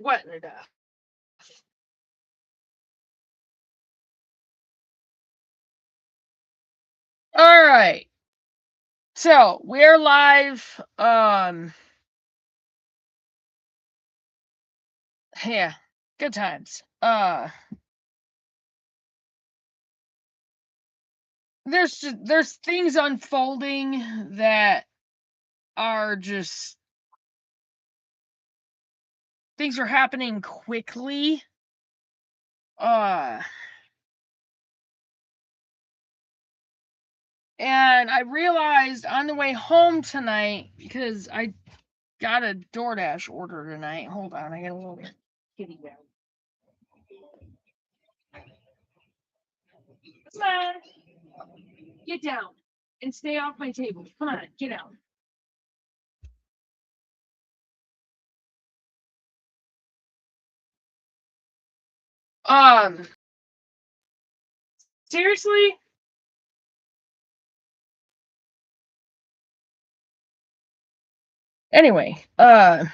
wetting to death. All right. So we're live. Yeah, good times. There's things unfolding that are just things are happening quickly. And I realized on the way home tonight, because I got a DoorDash order tonight. Hold on, I got a little kitty down. Come on, get down and stay off my table. Come on, get out. Seriously? Anyway, I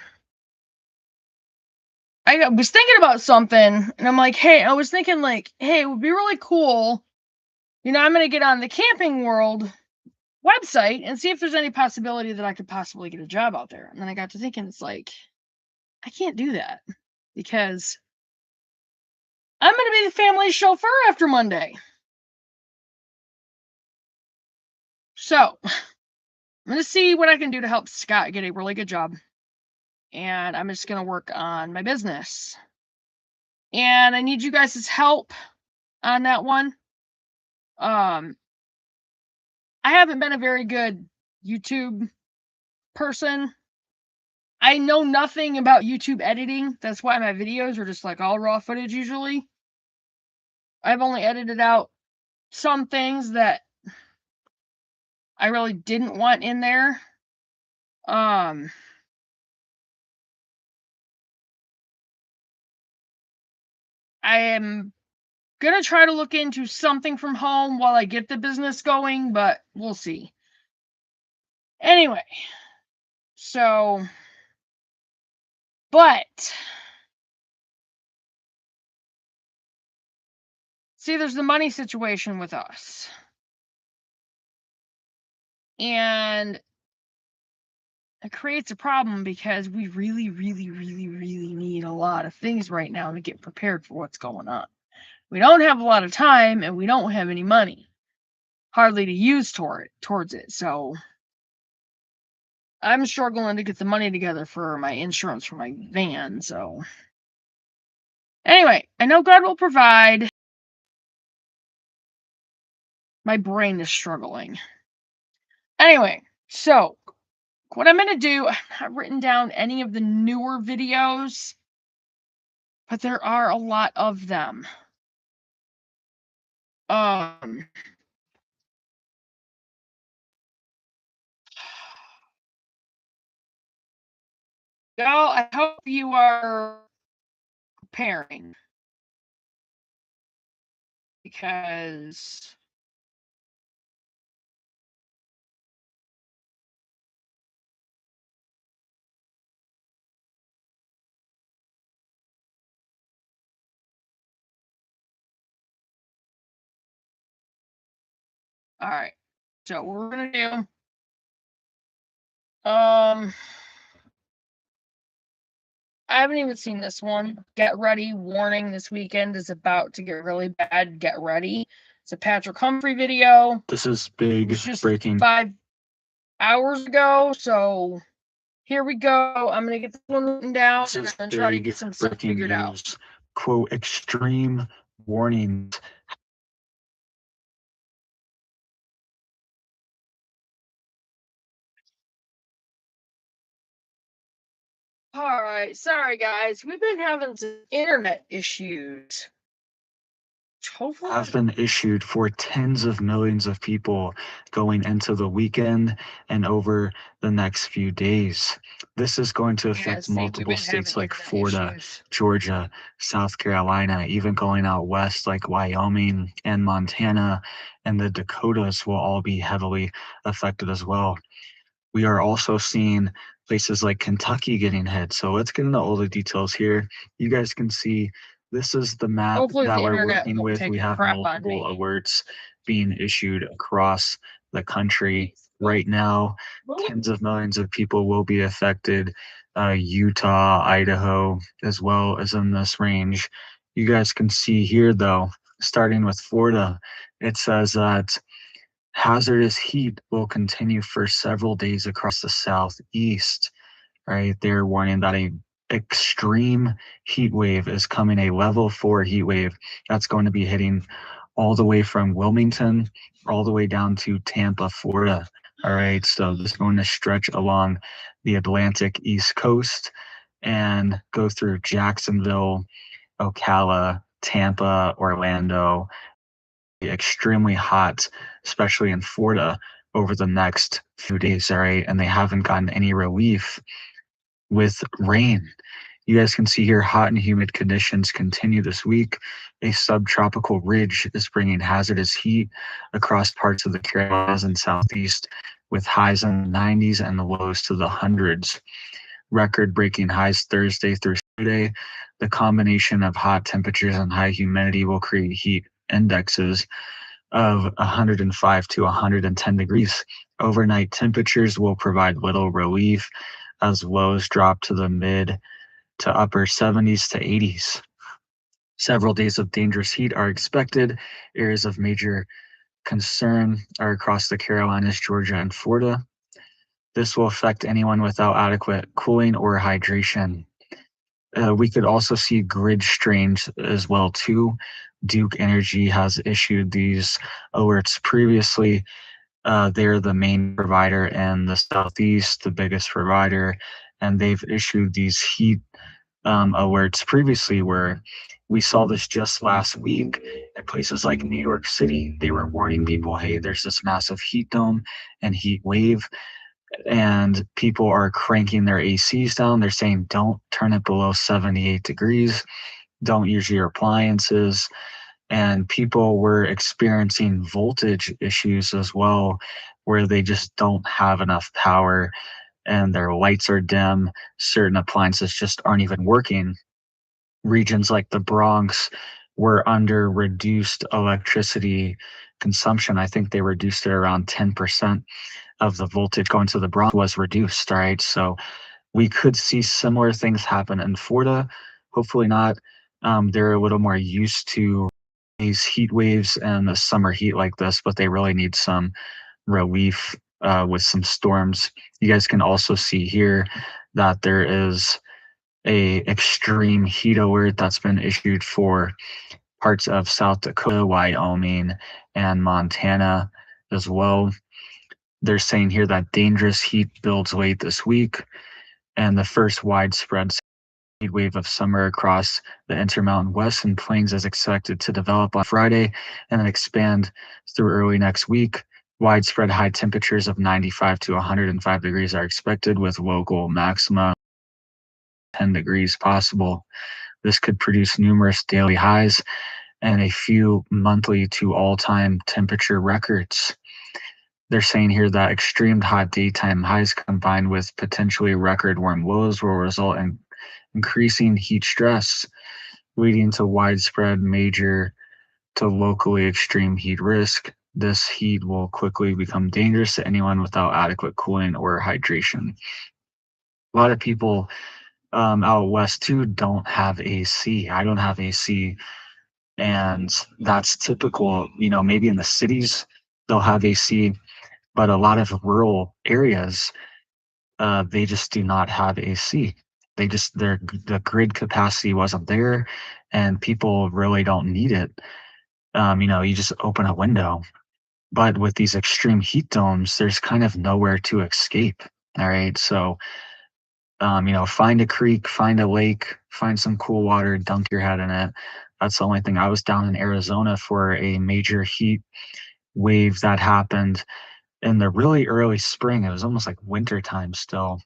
was thinking about something, and I'm like, hey, I was thinking like, hey, it would be really cool. You know, I'm gonna get on the Camping World website and see if there's any possibility that I could possibly get a job out there. And then I got to thinking, it's like, I can't do that because I'm gonna be the family chauffeur after Monday. So I'm gonna see what I can do to help Scott get a really good job. And I'm just gonna work on my business. And I need you guys' help on that one. I haven't been a very good YouTube person. I know nothing about YouTube editing. That's why my videos are just like all raw footage usually. I've only edited out some things that I really didn't want in there. I am gonna try to look into something from home while I get the business going, but we'll see. Anyway, so, but see, there's the money situation with us. And it creates a problem because we really, really, really, really need a lot of things right now to get prepared for what's going on. We don't have a lot of time and we don't have any money, hardly to use towards it. So I'm struggling to get the money together for my insurance for my van. So anyway, I know God will provide. My brain is struggling. Anyway, so what I'm going to do, I've not written down any of the newer videos, but there are a lot of them. Y'all, I hope you are preparing because all right. So what we're gonna do. I haven't even seen this one. Get ready. Warning, this weekend is about to get really bad. Get ready. It's a Patrick Humphrey video. This is big just breaking. 5 hours ago. So here we go. I'm going to get this one written down This is and try to get some stuff figured out. Quote, extreme warnings. All right. Sorry, guys. We've been having some internet issues. Have been issued for tens of millions of people going into the weekend and over the next few days. This is going to affect multiple states like Florida, Georgia, South Carolina, even going out west like Wyoming and Montana, and the Dakotas will all be heavily affected as well. We are also seeing places like Kentucky getting hit. So let's get into all the details here. You guys can see this is the map Hopefully that the we're internet working won't with. take We have crap on multiple me. alerts being issued across the country right now. Tens of millions of people will be affected. Utah, Idaho, as well as in this range. You guys can see here, though, starting with Florida, it says that hazardous heat will continue for several days across the southeast. Right, they're warning that a extreme heat wave is coming, a level 4 heat wave that's going to be hitting all the way from Wilmington all the way down to Tampa, Florida. All right, so this is going to stretch along the Atlantic East Coast and go through Jacksonville, Ocala, Tampa, Orlando. Extremely hot, especially in Florida over the next few days. All right, and they haven't gotten any relief with rain. You guys can see here hot and humid conditions continue this week. A subtropical ridge is bringing hazardous heat across parts of the Carolinas and Southeast, with highs in the 90s and the lows to the hundreds. Record-breaking highs Thursday through Saturday. The combination of hot temperatures and high humidity will create heat indexes of 105 to 110 degrees. Overnight temperatures will provide little relief as lows drop to the mid to upper 70s to 80s. Several days of dangerous heat are expected. Areas of major concern are across the Carolinas, Georgia, and Florida. This will affect anyone without adequate cooling or hydration. We could also see grid strains as well too. Duke Energy has issued these alerts previously. They're the main provider in the Southeast, the biggest provider, and they've issued these heat alerts previously where we saw this just last week at places like New York City. They were warning people, hey, there's this massive heat dome and heat wave, and people are cranking their ACs down. They're saying, don't turn it below 78 degrees, don't use your appliances. And people were experiencing voltage issues as well, where they just don't have enough power and their lights are dim. Certain appliances just aren't even working. Regions like the Bronx were under reduced electricity consumption. I think they reduced it around 10% of the voltage going to the Bronx was reduced. All right. So we could see similar things happen in Florida. Hopefully not. They're a little more used to these heat waves and the summer heat like this, but they really need some relief with some storms. You guys can also see here that there is a extreme heat alert that's been issued for parts of South Dakota, Wyoming, and Montana as well. They're saying here that dangerous heat builds late this week, and the first widespread heat wave of summer across the Intermountain West and Plains is expected to develop on Friday and then expand through early next week. Widespread high temperatures of 95 to 105 degrees are expected, with local maxima 10 degrees possible. This could produce numerous daily highs and a few monthly to all-time temperature records. They're saying here that extreme hot daytime highs combined with potentially record warm lows will result in increasing heat stress, leading to widespread major to locally extreme heat risk. This heat will quickly become dangerous to anyone without adequate cooling or hydration. A lot of people out west too don't have AC. I don't have AC, and that's typical. You know, maybe in the cities they'll have AC, but a lot of rural areas they just do not have AC. The grid capacity wasn't there, and people really don't need it. You know, you just open a window. But with these extreme heat domes, there's kind of nowhere to escape. All right. So, you know, find a creek, find a lake, find some cool water, dunk your head in it. That's the only thing. I was down in Arizona for a major heat wave that happened in the really early spring. It was almost like winter time still.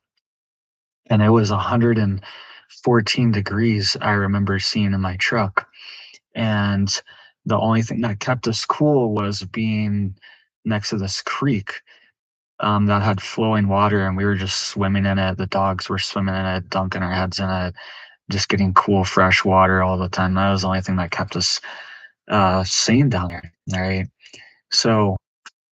And it was 114 degrees, I remember seeing in my truck. And the only thing that kept us cool was being next to this creek. that had flowing water, and we were just swimming in it. The dogs were swimming in it, dunking our heads in it, just getting cool, fresh water all the time. That was the only thing that kept us sane down there. All right. So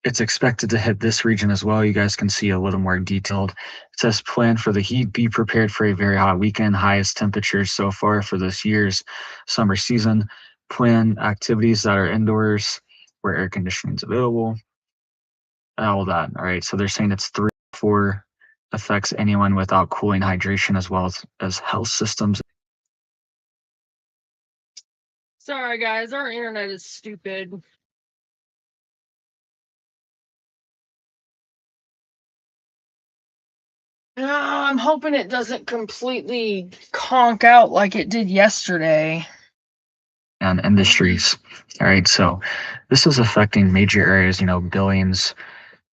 it's expected to hit this region as well. You guys can see a little more detailed. It says plan for the heat, be prepared for a very hot weekend, highest temperatures so far for this year's summer season. Plan activities that are indoors where air conditioning is available. All that. All right. So they're saying it's 3 or 4 affects anyone without cooling hydration as well as health systems. Sorry, guys, our internet is stupid. I'm hoping it doesn't completely conk out like it did yesterday. And industries. All right. So this is affecting major areas, Billings,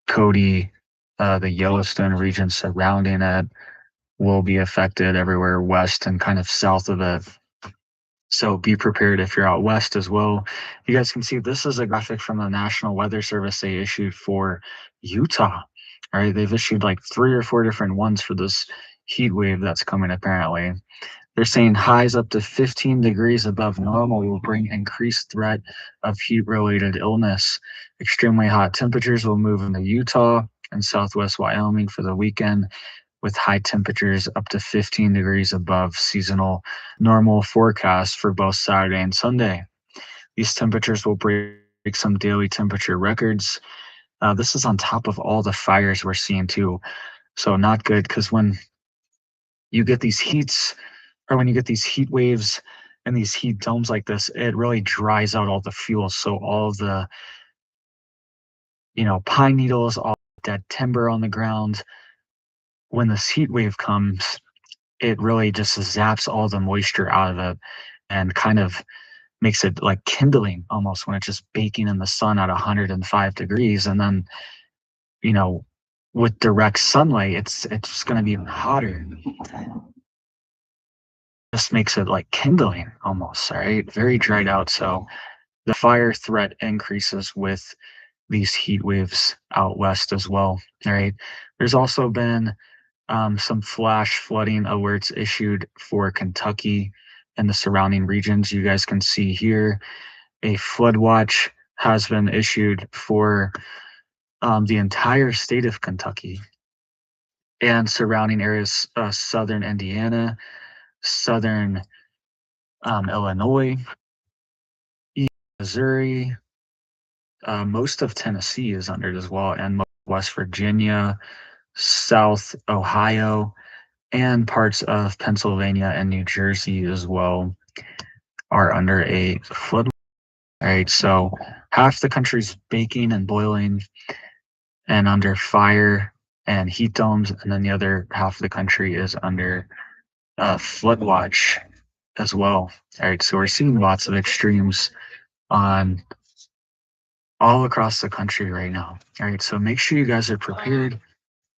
Cody, the Yellowstone region surrounding it will be affected everywhere west and kind of south of it. So be prepared if you're out west as well. You guys can see this is a graphic from the National Weather Service they issued for Utah. All right, they've issued like 3 or 4 different ones for this heat wave that's coming apparently. They're saying highs up to 15 degrees above normal will bring increased threat of heat-related illness. Extremely hot temperatures will move into Utah and southwest Wyoming for the weekend, with high temperatures up to 15 degrees above seasonal normal forecast for both Saturday and Sunday. These temperatures will break some daily temperature records. This is on top of all the fires we're seeing too. So not good, because when you get these heats, or when you get these heat waves and these heat domes like this, it really dries out all the fuel. So all the, pine needles, all dead timber on the ground, when this heat wave comes, it really just zaps all the moisture out of it and kind of makes it like kindling almost when it's just baking in the sun at 105 degrees. And then, with direct sunlight, it's going to be even hotter. Just makes it like kindling almost, all right? Very dried out. So the fire threat increases with these heat waves out west as well, all right? There's also been some flash flooding alerts issued for Kentucky and the surrounding regions. You guys can see here a flood watch has been issued for the entire state of Kentucky and surrounding areas, southern Indiana, southern Illinois, east Missouri, most of Tennessee is under it as well, and West Virginia, South Ohio, and parts of Pennsylvania and New Jersey as well are under a flood. All right, so half the country's baking and boiling and under fire and heat domes, and then the other half of the country is under flood watch as well. All right, so we're seeing lots of extremes on all across the country right now. All right, so make sure you guys are prepared.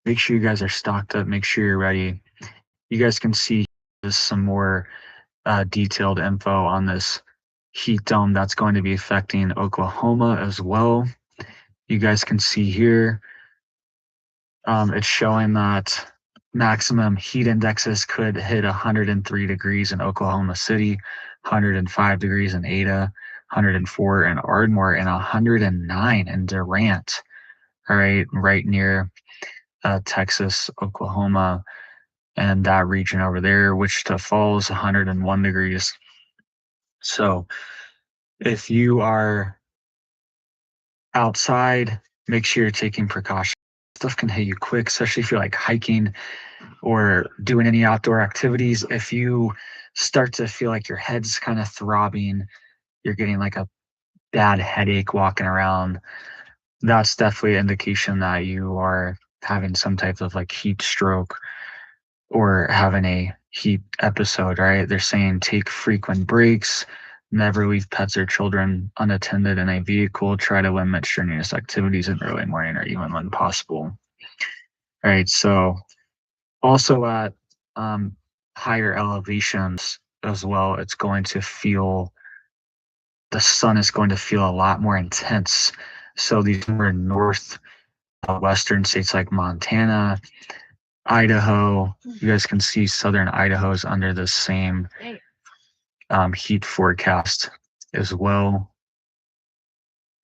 Make sure you guys are stocked up. Make sure you're ready. You guys can see some more detailed info on this heat dome that's going to be affecting Oklahoma as well. You guys can see here, it's showing that maximum heat indexes could hit 103 degrees in Oklahoma City, 105 degrees in Ada, 104 in Ardmore, and 109 in Durant. All right near Texas, Oklahoma, and that region over there. Wichita Falls, 101 degrees. So if you are outside, make sure you're taking precautions. Stuff can hit you quick, especially if you're like hiking or doing any outdoor activities. If you start to feel like your head's kind of throbbing, you're getting like a bad headache walking around, that's definitely an indication that you are having some type of like heat stroke or having a heat episode, right? They're saying take frequent breaks, never leave pets or children unattended in a vehicle, try to limit strenuous activities in the early morning or even when possible. All right, so also at higher elevations as well, it's going to feel, the sun is going to feel a lot more intense. So these more north western states like Montana, Idaho. You guys can see southern Idaho is under the same heat forecast as well.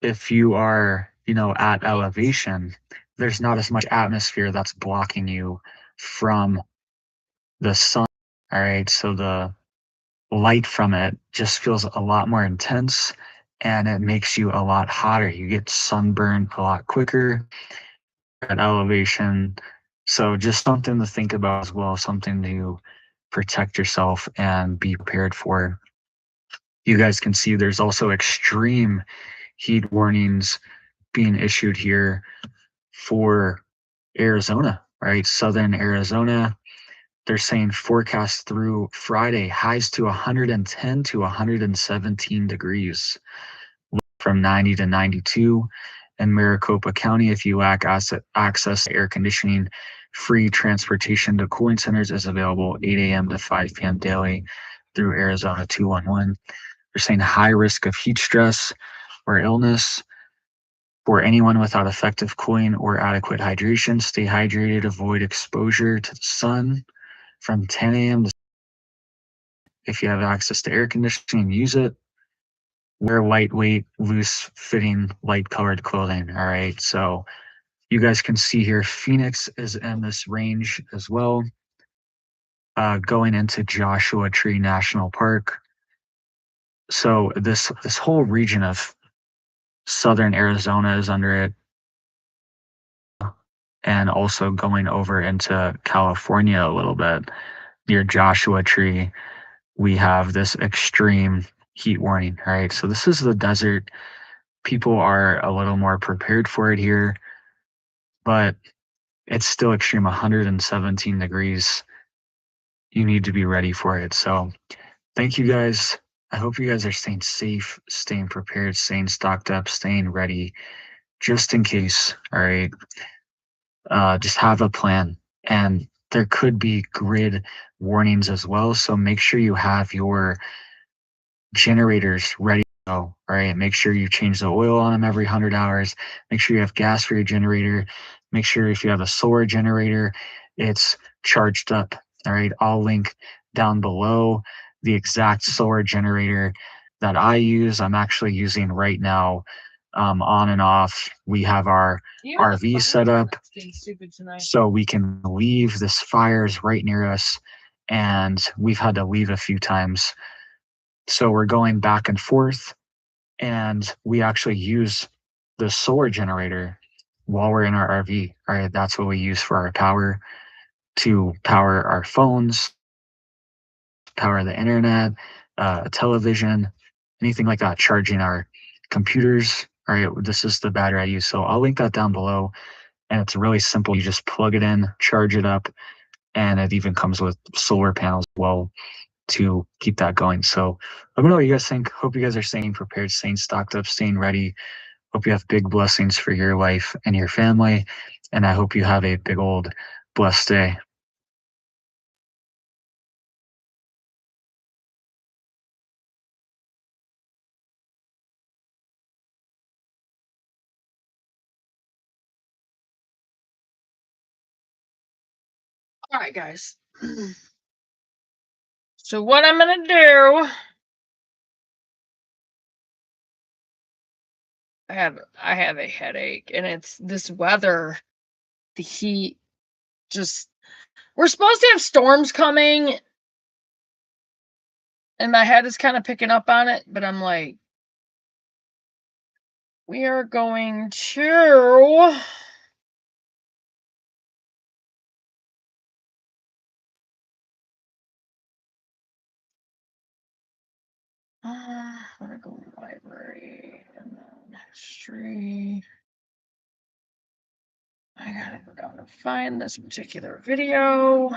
If you are, at elevation, there's not as much atmosphere that's blocking you from the sun. All right. So the light from it just feels a lot more intense and it makes you a lot hotter. You get sunburned a lot quicker at elevation. So just something to think about as well, something to protect yourself and be prepared for. You guys can see there's also extreme heat warnings being issued here for Arizona, right? Southern Arizona. They're saying forecast through Friday highs to 110 to 117 degrees from 90 to 92. In Maricopa County, if you lack access to air conditioning, free transportation to cooling centers is available 8 a.m. to 5 p.m. daily through Arizona 211. They're saying high risk of heat stress or illness for anyone without effective cooling or adequate hydration. Stay hydrated, avoid exposure to the sun from 10 a.m. to if you have access to air conditioning, use it. Wear lightweight, loose fitting, light colored clothing. All right. So you guys can see here, Phoenix is in this range as well. Going into Joshua Tree National Park. So this whole region of southern Arizona is under it. And also going over into California a little bit near Joshua Tree, we have this extreme heat warning. All right. So this is the desert. People are a little more prepared for it here, but it's still extreme 117 degrees. You need to be ready for it. So thank you guys. I hope you guys are staying safe, staying prepared, staying stocked up, staying ready just in case. All right. Just have a plan. And there could be grid warnings as well. So make sure you have your generators ready to go. All right. Make sure you change the oil on them every 100 hours. Make sure you have gas for your generator. Make sure if you have a solar generator, it's charged up. All right. I'll link down below the exact solar generator that I use. I'm actually using right now, on and off. We have our RV set up so we can leave. This fire is right near us, and we've had to leave a few times. So we're going back and forth, and we actually use the solar generator while we're in our RV. All right, that's what we use for our power, to power our phones, power the internet, television, anything like that, charging our computers. All right, this is the battery I use. So I'll link that down below. And it's really simple. You just plug it in, charge it up, and it even comes with solar panels as well to keep that going. So let me know what you guys think. Hope you guys are staying prepared, staying stocked up, staying ready. Hope you have big blessings for your life and your family. And I hope you have a big old blessed day. All right, guys. So what I'm gonna do, I have a headache, and it's this weather, the heat. Just we're supposed to have storms coming, and my head is kind of picking up on it, but I'm like, we are going to I'm gonna go to library and then history. I gotta go down to find this particular video.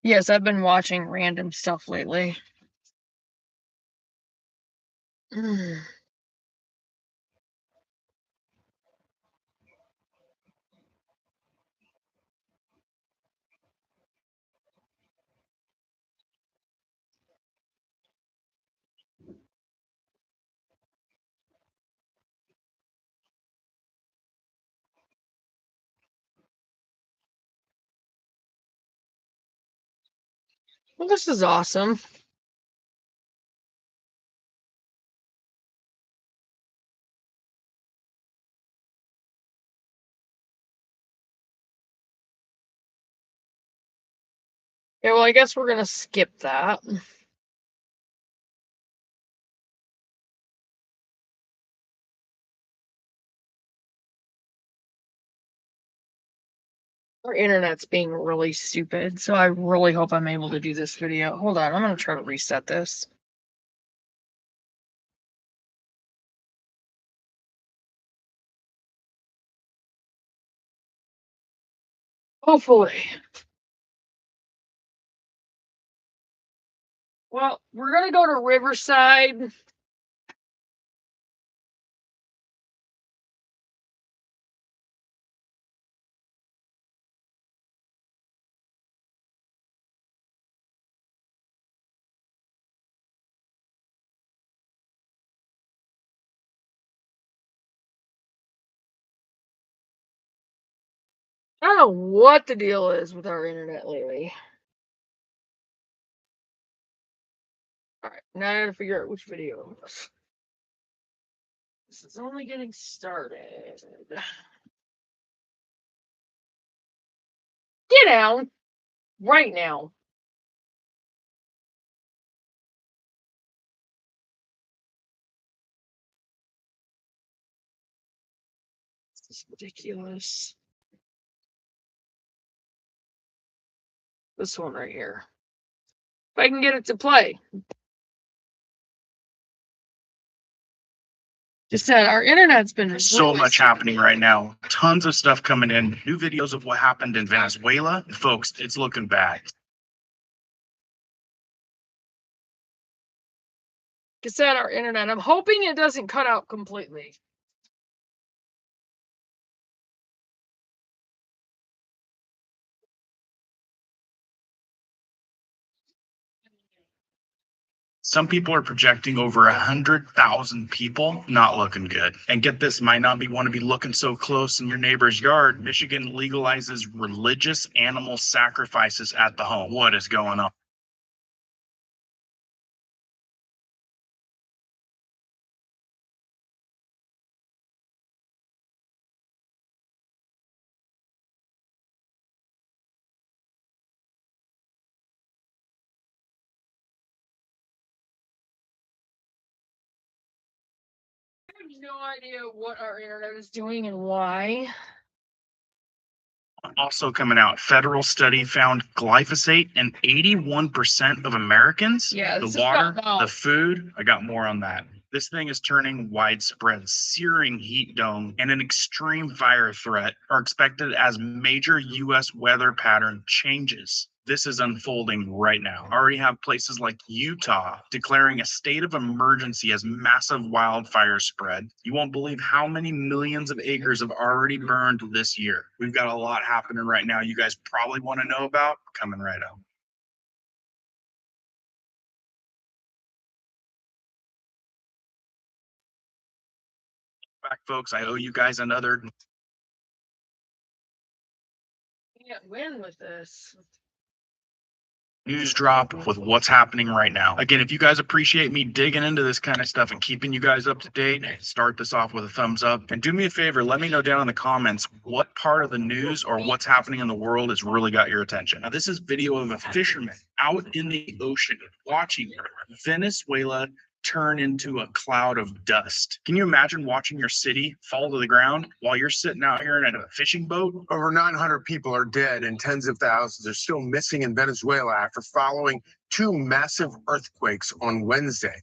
Yes, I've been watching random stuff lately. Well, this is awesome. Yeah, well, I guess we're gonna skip that. Our internet's being really stupid, so I really hope I'm able to do this video. Hold on, I'm gonna try to reset this. Hopefully. Well, we're gonna go to Riverside. I don't know what the deal is with our internet lately. Alright, now I gotta figure out which video it was. This is only getting started. Get down right now. This is ridiculous. This one right here. If I can get it to play. Just said our internet's been so much happening right now. Tons of stuff coming in. New videos of what happened in Venezuela. Folks, it's looking bad. Cassette our internet. I'm hoping it doesn't cut out completely. Some people are projecting over 100,000 people. Not looking good. And get this, might not want to be looking so close in your neighbor's yard. Michigan legalizes religious animal sacrifices at the home. What is going on? I have no idea what our internet is doing and why. Also coming out, federal study found glyphosate in 81% of Americans. Yeah, the water, the food. I got more on that. This thing is turning widespread. Searing heat dome and an extreme fire threat are expected as major U.S. weather pattern changes. This is unfolding right now. I already have places like Utah declaring a state of emergency as massive wildfires spread. You won't believe how many millions of acres have already burned this year. We've got a lot happening right now you guys probably want to know about. Coming right up. Back, folks, I owe you guys another. Can't win with this. News drop with what's happening right now. Again, if you guys appreciate me digging into this kind of stuff and keeping you guys up to date, start this off with a thumbs up. And do me a favor, let me know down in the comments what part of the news or what's happening in the world has really got your attention. Now, this is video of a fisherman out in the ocean watching Venezuela turn into a cloud of dust. Can you imagine watching your city fall to the ground while you're sitting out here in a fishing boat? Over 900 people are dead and tens of thousands are still missing in Venezuela after following two massive earthquakes on Wednesday.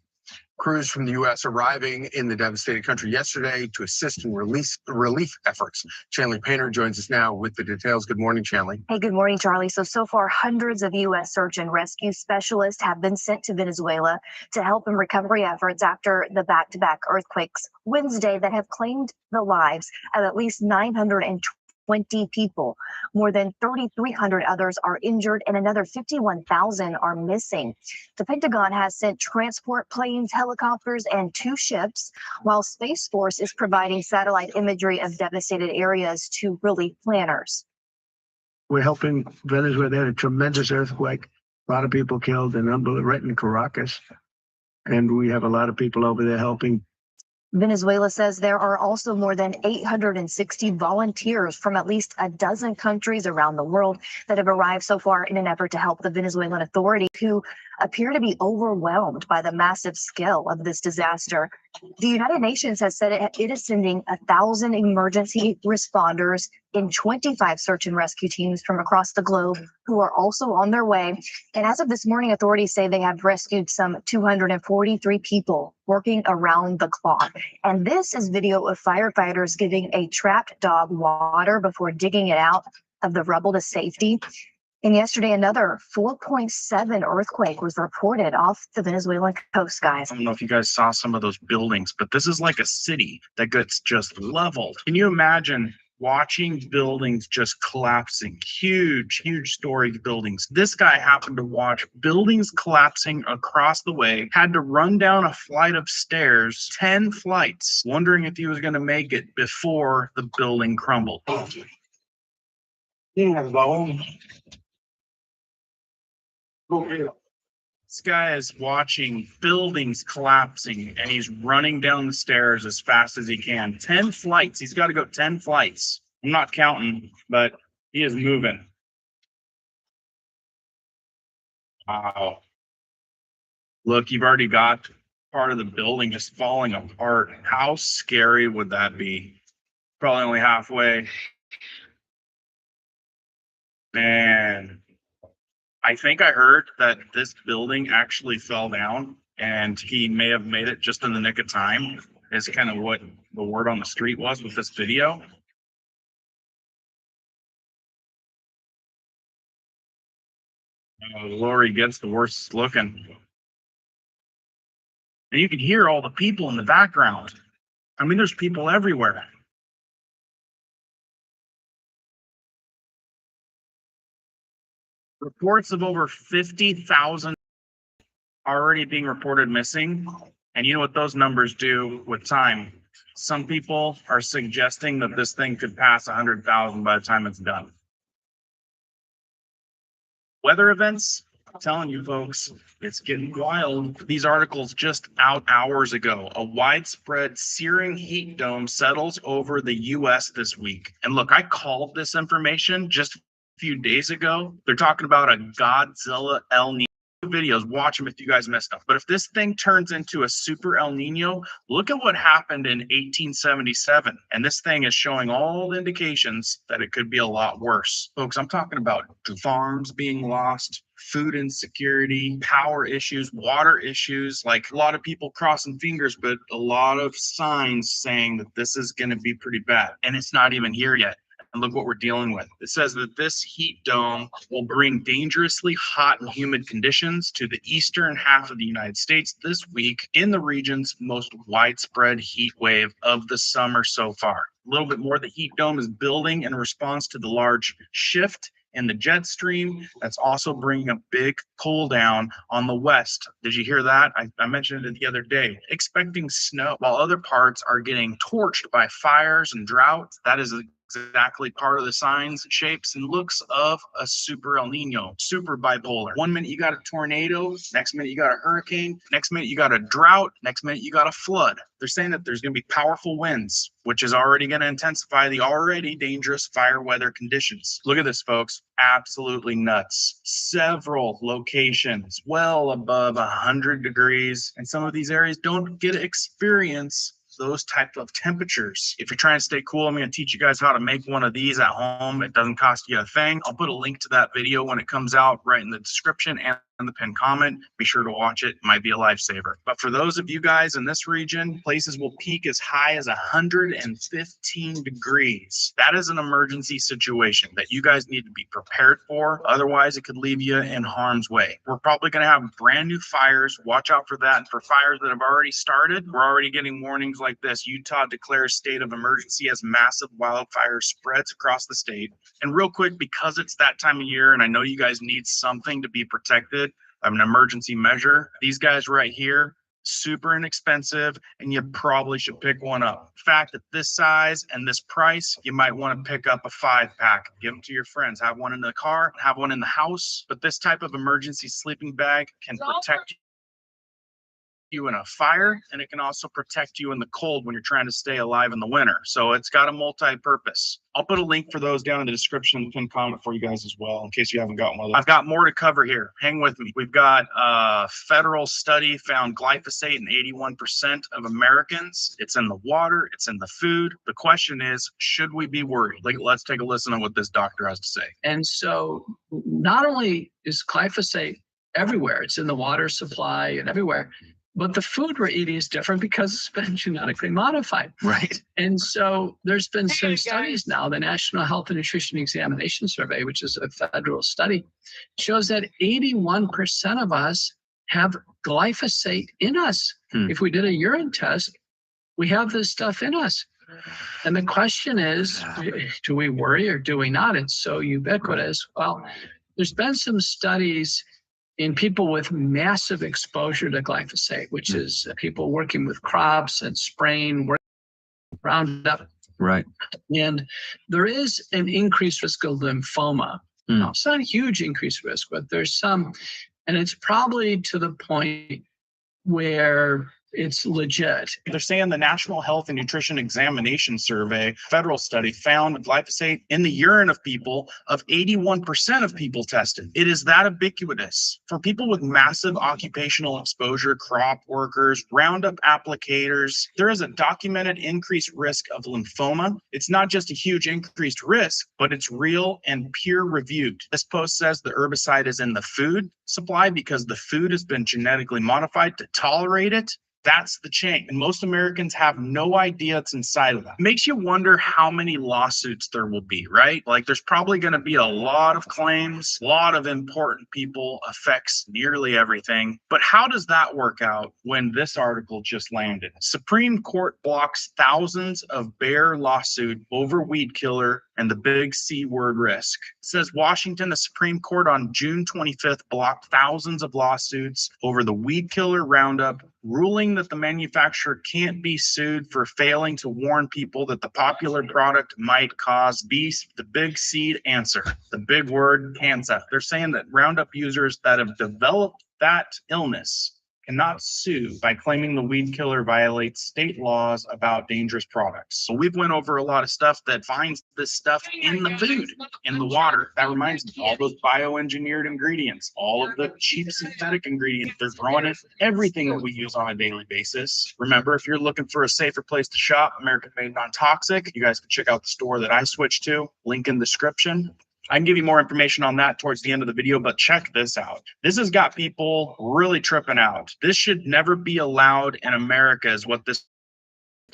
Crews from the U.S. arriving in the devastated country yesterday to assist in relief efforts. Chanley Painter joins us now with the details. Good morning, Chanley. Hey, good morning, Charlie. So far, hundreds of U.S. search and rescue specialists have been sent to Venezuela to help in recovery efforts after the back-to-back earthquakes Wednesday that have claimed the lives of at least 920 people. More than 3,300 others are injured and another 51,000 are missing. The Pentagon has sent transport planes, helicopters, and 2 ships, while Space Force is providing satellite imagery of devastated areas to relief planners. We're helping Venezuela. They had a tremendous earthquake. A lot of people killed and right in Caracas. And we have a lot of people over there helping. Venezuela says there are also more than 860 volunteers from at least a dozen countries around the world that have arrived so far in an effort to help the Venezuelan authorities, who appear to be overwhelmed by the massive scale of this disaster. The United Nations has said it is sending 1,000 emergency responders in 25 search and rescue teams from across the globe, who are also on their way. And as of this morning, authorities say they have rescued some 243 people working around the clock. And this is video of firefighters giving a trapped dog water before digging it out of the rubble to safety. And yesterday, another 4.7 earthquake was reported off the Venezuelan coast, guys. I don't know if you guys saw some of those buildings, but this is like a city that gets just leveled. Can you imagine watching buildings just collapsing? Huge story buildings. This guy happened to watch buildings collapsing across the way, had to run down a flight of stairs, 10 flights, wondering if he was going to make it before the building crumbled. This guy is watching buildings collapsing and he's running down the stairs as fast as he can. 10 flights. He's got to go 10 flights. I'm not counting, but he is moving. Wow. Look, you've already got part of the building just falling apart. How scary would that be? Probably only halfway. Man. I think I heard that this building actually fell down and he may have made it just in the nick of time, is kind of what the word on the street was with this video. The lower he gets, the worse it's looking. And you can hear all the people in the background. I mean, there's people everywhere. Reports of over 50,000 already being reported missing. And you know what those numbers do with time? Some people are suggesting that this thing could pass 100,000 by the time it's done. Weather events, I'm telling you folks, it's getting wild. These articles just out hours ago. A widespread searing heat dome settles over the U.S. this week. And look, I called this information just few days ago. They're talking about a Godzilla El Nino. Videos, watch them if you guys missed them. But if this thing turns into a super El Nino, look at what happened in 1877. And this thing is showing all the indications that it could be a lot worse. Folks, I'm talking about farms being lost, food insecurity, power issues, water issues, like a lot of people crossing fingers, but a lot of signs saying that this is going to be pretty bad. And it's not even here yet. And look what we're dealing with. It says that this heat dome will bring dangerously hot and humid conditions to the eastern half of the United States this week in the region's most widespread heat wave of the summer so far. A little bit more, the heat dome is building in response to the large shift in the jet stream. That's also bringing a big cool down on the west. Did you hear that? I mentioned it the other day. Expecting snow while other parts are getting torched by fires and droughts. That is exactly part of the signs, shapes, and looks of a super El Nino, super bipolar. 1 minute you got a tornado, next minute you got a hurricane, next minute you got a drought, next minute you got a flood. They're saying that there's going to be powerful winds, which is already going to intensify the already dangerous fire weather conditions. Look at this, folks. Absolutely nuts. Several locations well above 100 degrees, and some of these areas don't get to experience those type of temperatures. If you're trying to stay cool, I'm going to teach you guys how to make one of these at home. It doesn't cost you a thing. I'll put a link to that video when it comes out right in the description and in the pinned comment. Be sure to watch it. It might be a lifesaver. But for those of you guys in this region, places will peak as high as 115 degrees. That is an emergency situation that you guys need to be prepared for. Otherwise, it could leave you in harm's way. We're probably going to have brand new fires. Watch out for that. And for fires that have already started, we're already getting warnings like this. Utah declares state of emergency as massive wildfire spreads across the state. And real quick, because it's that time of year, and I know you guys need something to be protected, an emergency measure, these guys right here super inexpensive, and you probably should pick one up. In fact, at this size and this price, you might want to pick up a 5-pack, give them to your friends, have one in the car, have one in the house. But this type of emergency sleeping bag can protect you in a fire, and it can also protect you in the cold when you're trying to stay alive in the winter. So it's got a multi-purpose. I'll put a link for those down in the description and pin comment for you guys as well, in case you haven't gotten one of those. I've got more to cover here. Hang with me. We've got a federal study found glyphosate in 81% of Americans. It's in the water, it's in the food. The question is, should we be worried? Let's take a listen to what this doctor has to say. And so not only is glyphosate everywhere, it's in the water supply and everywhere, but the food we're eating is different because it's been genetically modified. Right. And so there's been some studies now, the National Health and Nutrition Examination Survey, which is a federal study, shows that 81% of us have glyphosate in us. If we did a urine test, we have this stuff in us. And the question is, do we worry or do we not? It's so ubiquitous. Well, there's been some studies in people with massive exposure to glyphosate, which is people working with crops and spraying Roundup. Right. And there is an increased risk of lymphoma. Now, it's not a huge increased risk, but there's some, and it's probably to the point where it's legit. They're saying the National Health and Nutrition Examination Survey, federal study, found glyphosate in the urine of people of 81% of people tested. It is that ubiquitous. For people with massive occupational exposure, crop workers, Roundup applicators, there is a documented increased risk of lymphoma. It's not just a huge increased risk, but it's real and peer reviewed. This post says the herbicide is in the food supply because the food has been genetically modified to tolerate it. That's the chain. And most Americans have no idea it's inside of that. Makes you wonder how many lawsuits there will be, right? Like there's probably going to be a lot of claims, a lot of important people, affects nearly everything. But how does that work out when this article just landed? Supreme Court blocks thousands of Bayer lawsuit over weed killer and the big C word risk. It says Washington, the Supreme Court on June 25th blocked thousands of lawsuits over the weed killer Roundup, ruling that the manufacturer can't be sued for failing to warn people that the popular product might cause the big seed answer, the big word cancer. They're saying that Roundup users that have developed that illness cannot sue by claiming the weed killer violates state laws about dangerous products. So we've went over a lot of stuff that finds this stuff in the food, in the water. That reminds me, all those bioengineered ingredients, all of the cheap synthetic ingredients, they're throwing in everything that we use on a daily basis. Remember, if you're looking for a safer place to shop, American Made Non-Toxic, you guys can check out the store that I switched to, link in the description. I can give you more information on that towards the end of the video, but check this out. This has got people really tripping out. This should never be allowed in America is what this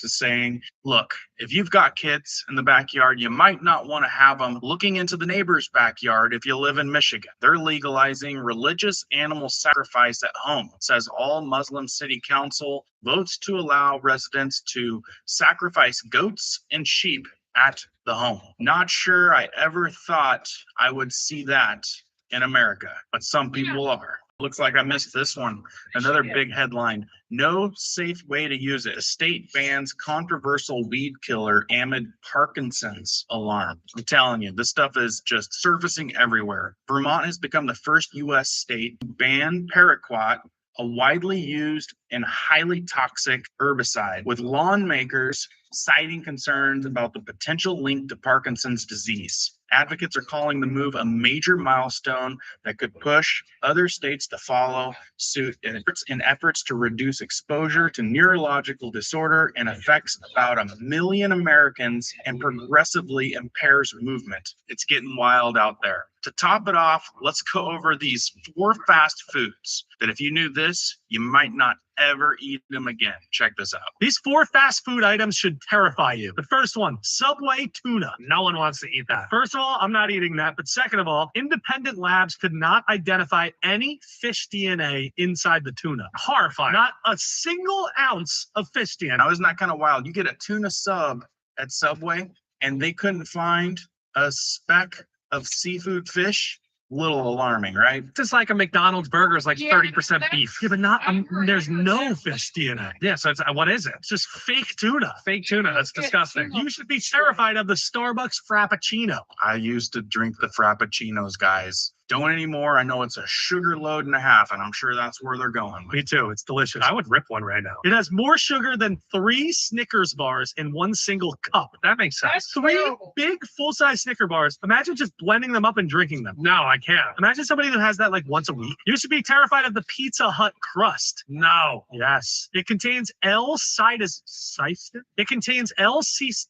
is saying. Look, if you've got kids in the backyard, you might not want to have them looking into the neighbor's backyard if you live in Michigan. They're legalizing religious animal sacrifice at home. It says all Muslim city council votes to allow residents to sacrifice goats and sheep at the home. Not sure I ever thought I would see that in America, but some people are. Looks like I missed this one. Another big headline. No safe way to use it. The state bans controversial weed killer amid Parkinson's alarm. I'm telling you, this stuff is just surfacing everywhere. Vermont has become the first U.S. state to ban paraquat, a widely used and highly toxic herbicide, with lawmakers citing concerns about the potential link to Parkinson's disease. Advocates are calling the move a major milestone that could push other states to follow suit in efforts to reduce exposure to neurological disorder and affects about 1 million Americans and progressively impairs movement. It's getting wild out there. To top it off, let's go over these 4 fast foods that if you knew this, you might not ever eat them again. Check this out. These 4 fast food items should terrify you. The first one, Subway tuna. No one wants to eat that. First of all, I'm not eating that. But second of all, independent labs could not identify any fish DNA inside the tuna. Horrifying. Not a single ounce of fish DNA. Now, isn't that kind of wild? You get a tuna sub at Subway and they couldn't find a speck of seafood fish Little alarming, right? It's just like a McDonald's burger is like Yeah, 30% that's- beef. Yeah, but not, I agree there's with no you. fish DNA. Yeah, so it's, what is it? It's just fake tuna. Fake tuna. That's Yeah, disgusting. tuna. You should be terrified of the Starbucks Frappuccino. I used to drink the Frappuccinos, guys. Don't anymore. I know it's a sugar load and a half, and I'm sure that's where they're going. Me too. It's delicious. I would rip one right now. It has more sugar than 3 Snickers bars in one single cup. That makes sense. That's 3 terrible. big full-size Snicker bars. Imagine just blending them up and drinking them. No, I can't. Imagine somebody that has that like once a week. You should be terrified of the Pizza Hut crust. No. Yes. It contains L-cysteine. It contains L-cysteine?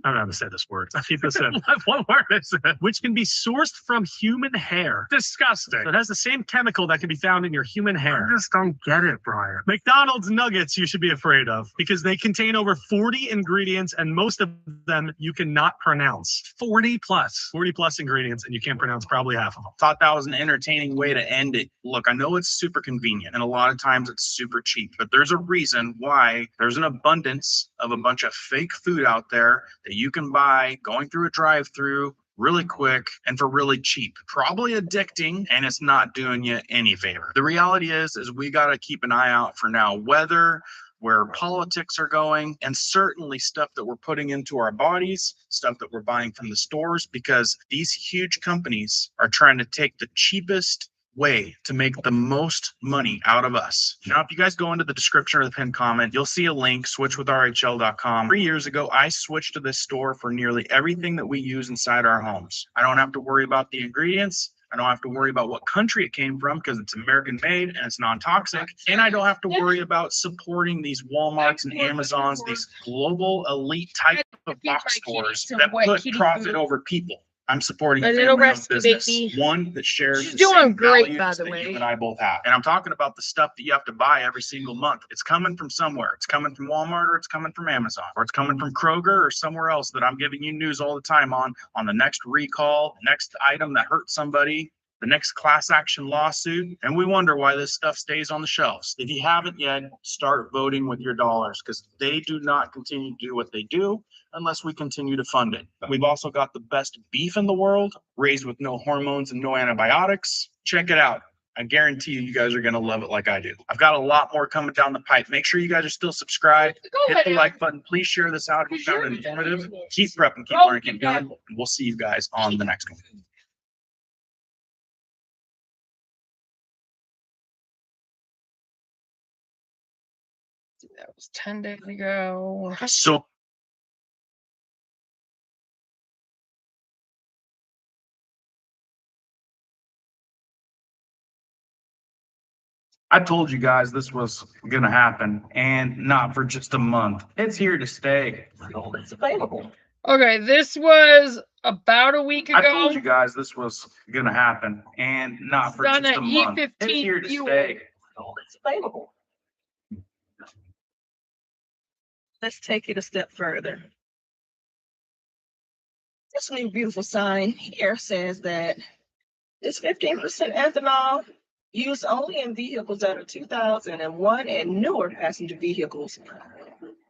I don't know how to say this word. I keep this in. What word is it? Which can be sourced from human hair. Disgusting. So it has the same chemical that can be found in your human hair. I just don't get it, Brian. McDonald's nuggets you should be afraid of because they contain over 40 ingredients and most of them you cannot pronounce. 40 plus ingredients and you can't pronounce probably half of them. Thought that was an entertaining way to end it. Look, I know it's super convenient and a lot of times it's super cheap, but there's a reason why there's an abundance of a bunch of fake food out there that you can buy going through a drive-through really quick and for really cheap. Probably addicting, and it's not doing you any favor. The reality is we got to keep an eye out for now weather, where politics are going, and certainly stuff that we're putting into our bodies, stuff that we're buying from the stores, because these huge companies are trying to take the cheapest way to make the most money out of us. Now, if you guys go into the description or the pinned comment, you'll see a link, switchwithrhl.com. 3 years ago, I switched to this store for nearly everything that we use inside our homes. I don't have to worry about the ingredients. I don't have to worry about what country it came from because it's American made and it's non-toxic. And I don't have to worry about supporting these Walmarts and Amazons, these global elite type of box stores that put profit over people. I'm supporting a family-owned business, one that shares She's the doing same great, values by the that way. you and I both have. And I'm talking about the stuff that you have to buy every single month. It's coming from somewhere. It's coming from Walmart, or it's coming from Amazon, or it's coming from Kroger or somewhere else that I'm giving you news all the time on the next recall, next item that hurt somebody, the next class action lawsuit. And we wonder why this stuff stays on the shelves. If you haven't yet, start voting with your dollars, because they do not continue to do what they do unless we continue to fund it. We've also got the best beef in the world, raised with no hormones and no antibiotics. Check it out. I guarantee you guys are going to love it like I do. I've got a lot more coming down the pipe. Make sure you guys are still subscribed. Hit the like button. Please share this out if you found it informative. Keep prepping, keep learning, keep doing. We'll see you guys on the next one. That was 10 days ago. So I told you guys this was going to happen, and not for just a month. It's here to stay. It's available. Okay, this was about a week ago. I told you guys this was going to happen, and not for Done just at a month. It's E15 here to fuel. stay. It's available. Let's take it a step further. This new beautiful sign here says that this 15% ethanol used only in vehicles that are 2001 and newer passenger vehicles,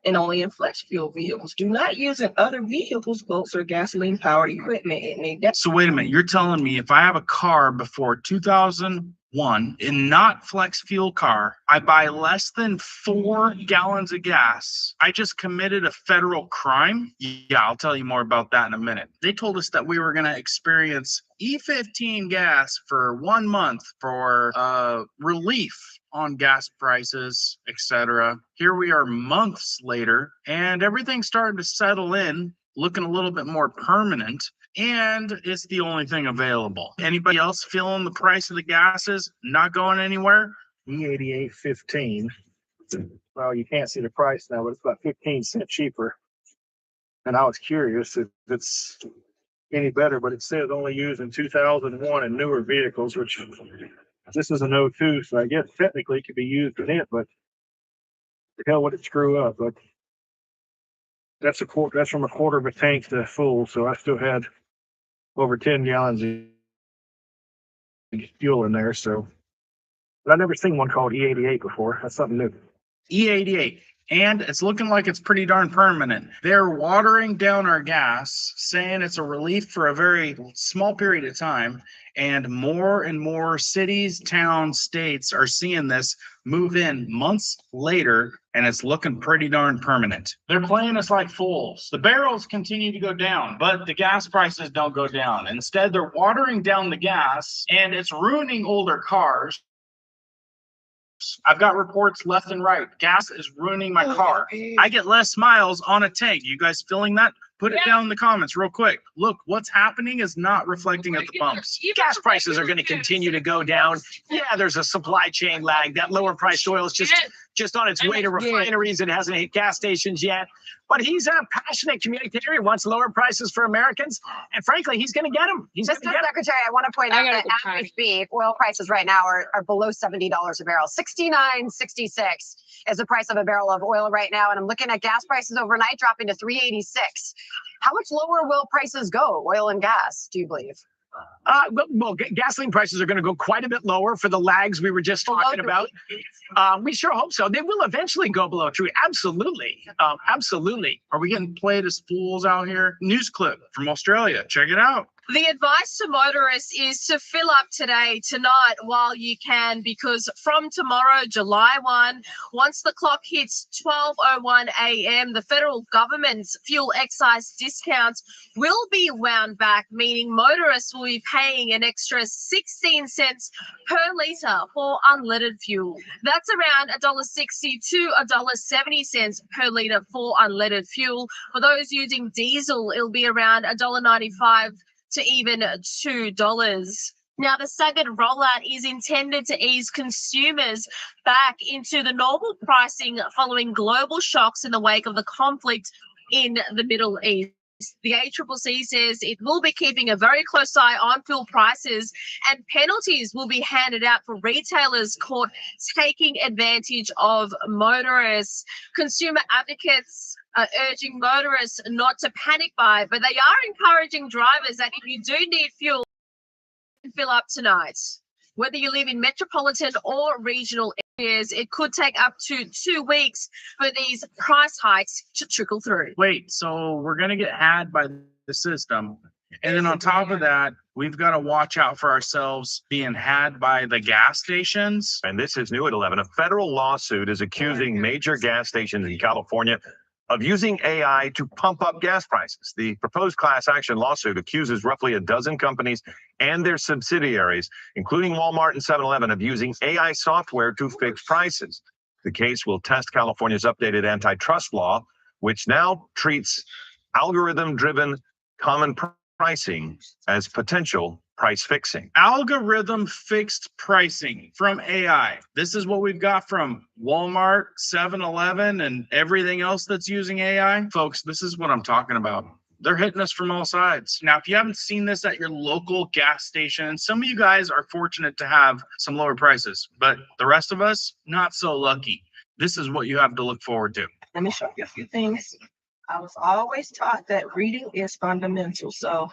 and only in flex fuel vehicles. Do not use in other vehicles, boats, or gasoline powered equipment. It may So wait a minute. You're telling me if I have a car before 2001 and not flex fuel car, I buy less than 4 gallons of gas, I just committed a federal crime? Yeah, I'll tell you more about that in a minute. They told us that we were going to experience E15 gas for 1 month for relief on gas prices, etc. Here we are months later, and everything's starting to settle in, looking a little bit more permanent, and it's the only thing available. Anybody else feeling the price of the gases not going anywhere? E8815. Well, you can't see the price now, but it's about 15 cents cheaper. And I was curious if it's any better, but it says only used in 2001 and newer vehicles, which this is an 02, so I guess technically it could be used in it, but the hell would it screw up? But that's from a quarter of a tank to full, so I still had over 10 gallons of fuel in there. So, but I've never seen one called E88 before. That's something new. E88. And it's looking like it's pretty darn permanent. They're watering down our gas, saying it's a relief for a very small period of time. And more cities, towns, states are seeing this move in months later, and it's looking pretty darn permanent. They're playing us like fools. The barrels continue to go down, but the gas prices don't go down. Instead, they're watering down the gas, and it's ruining older cars. I've got reports left and right. Gas is ruining my car. I get less miles on a tank. You guys feeling that? Put it down in the comments real quick. Look, what's happening is not reflecting at the pumps. Gas prices are going to continue to go down. Yeah, there's a supply chain lag. That lower priced oil is just on its way to refineries. It hasn't hit gas stations yet. But he's a passionate communicator. He wants lower prices for Americans. And frankly, he's going to get them. Mr. Secretary, I want to point out that as we speak, oil prices right now are below $70 a barrel. $69.66 is the price of a barrel of oil right now. And I'm looking at gas prices overnight dropping to $3.86. How much lower will prices go, oil and gas, do you believe? Gasoline prices are going to go quite a bit lower for the lags we were just talking about. We sure hope so. They will eventually go below 3. Absolutely. Absolutely. Are we getting played as fools out here? News clip from Australia. Check it out. The advice to motorists is to fill up today, tonight, while you can, because from tomorrow, July 1, once the clock hits 12:01 a.m., the federal government's fuel excise discounts will be wound back, meaning motorists will be paying an extra 16 cents per litre for unleaded fuel. That's around $1.60 to $1.70 per litre for unleaded fuel. For those using diesel, it'll be around $1.95 to even $2. Now, the staggered rollout is intended to ease consumers back into the normal pricing following global shocks in the wake of the conflict in the Middle East. The ACCC says it will be keeping a very close eye on fuel prices, and penalties will be handed out for retailers caught taking advantage of motorists. Consumer advocates are urging motorists not to panic buy, but they are encouraging drivers that if you do need fuel, fill up tonight. Whether you live in metropolitan or regional areas, it could take up to 2 weeks for these price hikes to trickle through. Wait, so we're going to get had by the system. And then on top of that, we've got to watch out for ourselves being had by the gas stations. And this is new at 11. A federal lawsuit is accusing major gas stations in California of using AI to pump up gas prices. The proposed class action lawsuit accuses roughly a dozen companies and their subsidiaries, including Walmart and 7-Eleven, of using AI software to fix prices. The case will test California's updated antitrust law, which now treats algorithm-driven common pricing as potential price fixing. Algorithm fixed pricing from AI. This is what we've got from Walmart, 7-Eleven, and everything else that's using AI. Folks, this is what I'm talking about. They're hitting us from all sides. Now, if you haven't seen this at your local gas station, some of you guys are fortunate to have some lower prices, but the rest of us, not so lucky. This is what you have to look forward to. Let me show you a few things. I was always taught that reading is fundamental. So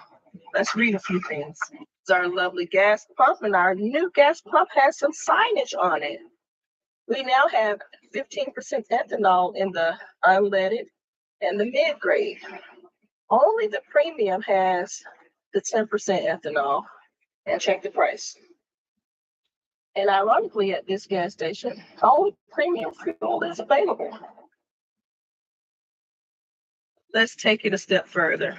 let's read a few things. It's our lovely gas pump, and our new gas pump has some signage on it. We now have 15% ethanol in the unleaded and the mid-grade. Only the premium has the 10% ethanol, and check the price. And ironically, at this gas station, only premium fuel is available. Let's take it a step further.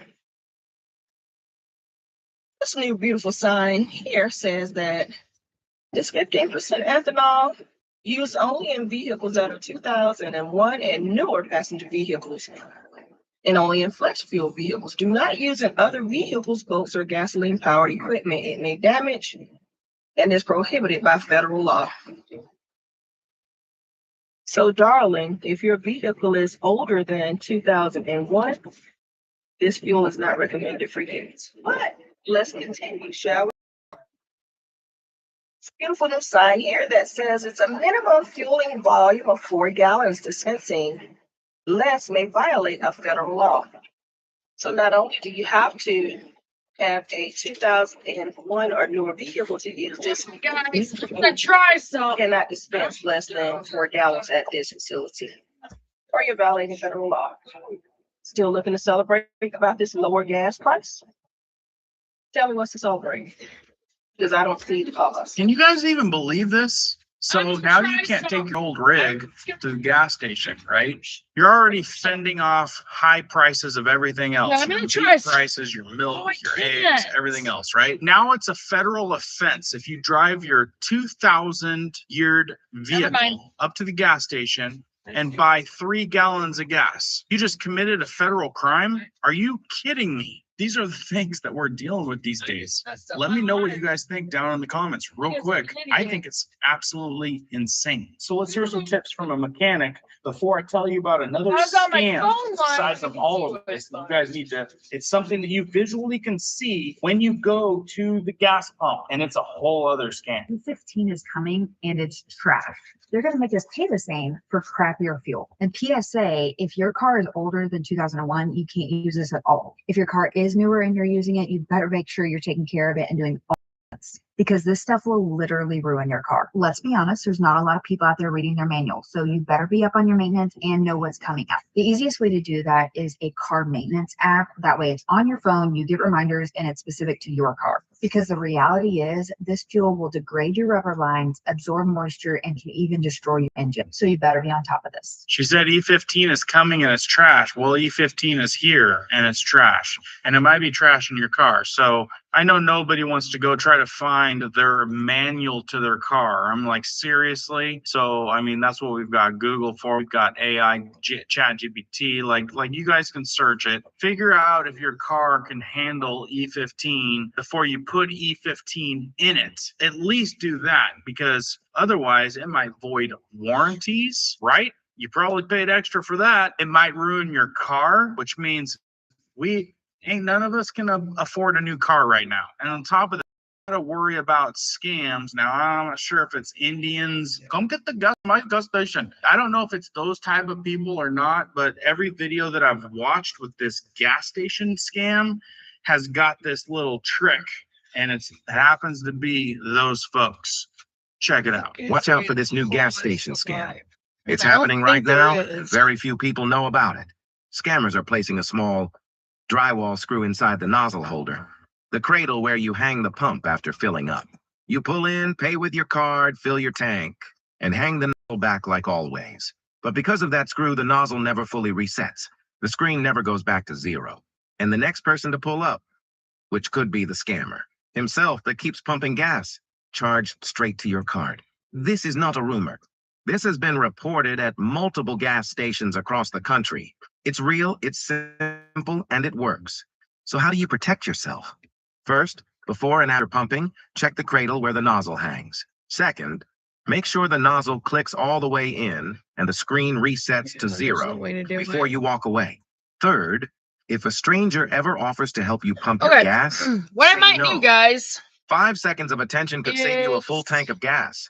This new beautiful sign here says that this 15% ethanol used only in vehicles that are 2001 and newer passenger vehicles, and only in flex fuel vehicles. Do not use in other vehicles, boats, or gasoline powered equipment. It may damage and is prohibited by federal law. So, darling, if your vehicle is older than 2001, this fuel is not recommended for you. But let's continue, shall we? It's a beautiful new sign here that says it's a minimum fueling volume of 4 gallons dispensing. Less may violate a federal law. So not only do you have to have a 2001 or newer vehicle to use this. Guys, I'm gonna try some. Cannot dispense less than 4 gallons at this facility, or you're violating federal law. Still looking to celebrate about this lower gas price? Tell me what's to celebrate, because I don't see the cost. Can you guys even believe this? So now you can't take your old rig to the gas station, right? You're already fending off high prices of everything else. Yeah, I'm gonna Your try beef prices, your milk, your eggs, can't. everything else, right? Now it's a federal offense if you drive your 2000-year vehicle up to the gas station and buy 3 gallons of gas. You just committed a federal crime? Are you kidding me? These are the things that we're dealing with these days. Let me know what you guys think down in the comments real quick. I think it's absolutely insane. So let's hear some tips from a mechanic before I tell you about another scam besides of all of this. You guys need to, it's something that you visually can see when you go to the gas pump, and it's a whole other scam. E15 is coming and it's trash. They're going to make us pay the same for crappier fuel. And PSA, if your car is older than 2001, you can't use this at all. If your car is newer and you're using it, you better make sure you're taking care of it and doing all this, because this stuff will literally ruin your car. Let's be honest, there's not a lot of people out there reading their manuals, so you better be up on your maintenance and know what's coming up. The easiest way to do that is a car maintenance app. That way it's on your phone, you get reminders, and it's specific to your car. Because the reality is this fuel will degrade your rubber lines, absorb moisture, and can even destroy your engine. So you better be on top of this. She said E15 is coming and it's trash. Well, E15 is here and it's trash. And it might be trash in your car. So I know nobody wants to go try to find their manual to their car. I'm like, seriously? So, I mean, that's what we've got Google for. We've got AI, ChatGPT. Like you guys can search it. Figure out if your car can handle E15 before you put E15 in it. At least do that, because otherwise it might void warranties, right? You probably paid extra for that. It might ruin your car, which means none of us can afford a new car right now. And on top of that, to worry about scams. Now, I'm not sure if it's Indians. Come get my gas station. I don't know if it's those type of people or not, but every video that I've watched with this gas station scam has got this little trick, and it happens to be those folks. Check it out. Watch out for this new gas station scam. It's happening right now, and very few people know about it. Scammers are placing a small drywall screw inside the nozzle holder, the cradle where you hang the pump after filling up. You pull in, pay with your card, fill your tank, and hang the nozzle back like always. But because of that screw, the nozzle never fully resets. The screen never goes back to 0. And the next person to pull up, which could be the scammer himself that keeps pumping gas, charged straight to your card. This is not a rumor. This has been reported at multiple gas stations across the country. It's real, it's simple, and it works. So how do you protect yourself? First, before and after pumping, check the cradle where the nozzle hangs. Second, make sure the nozzle clicks all the way in and the screen resets to 0 before you walk away. Third, if a stranger ever offers to help you pump your gas, what I might do, guys, 5 seconds of attention could save you a full tank of gas.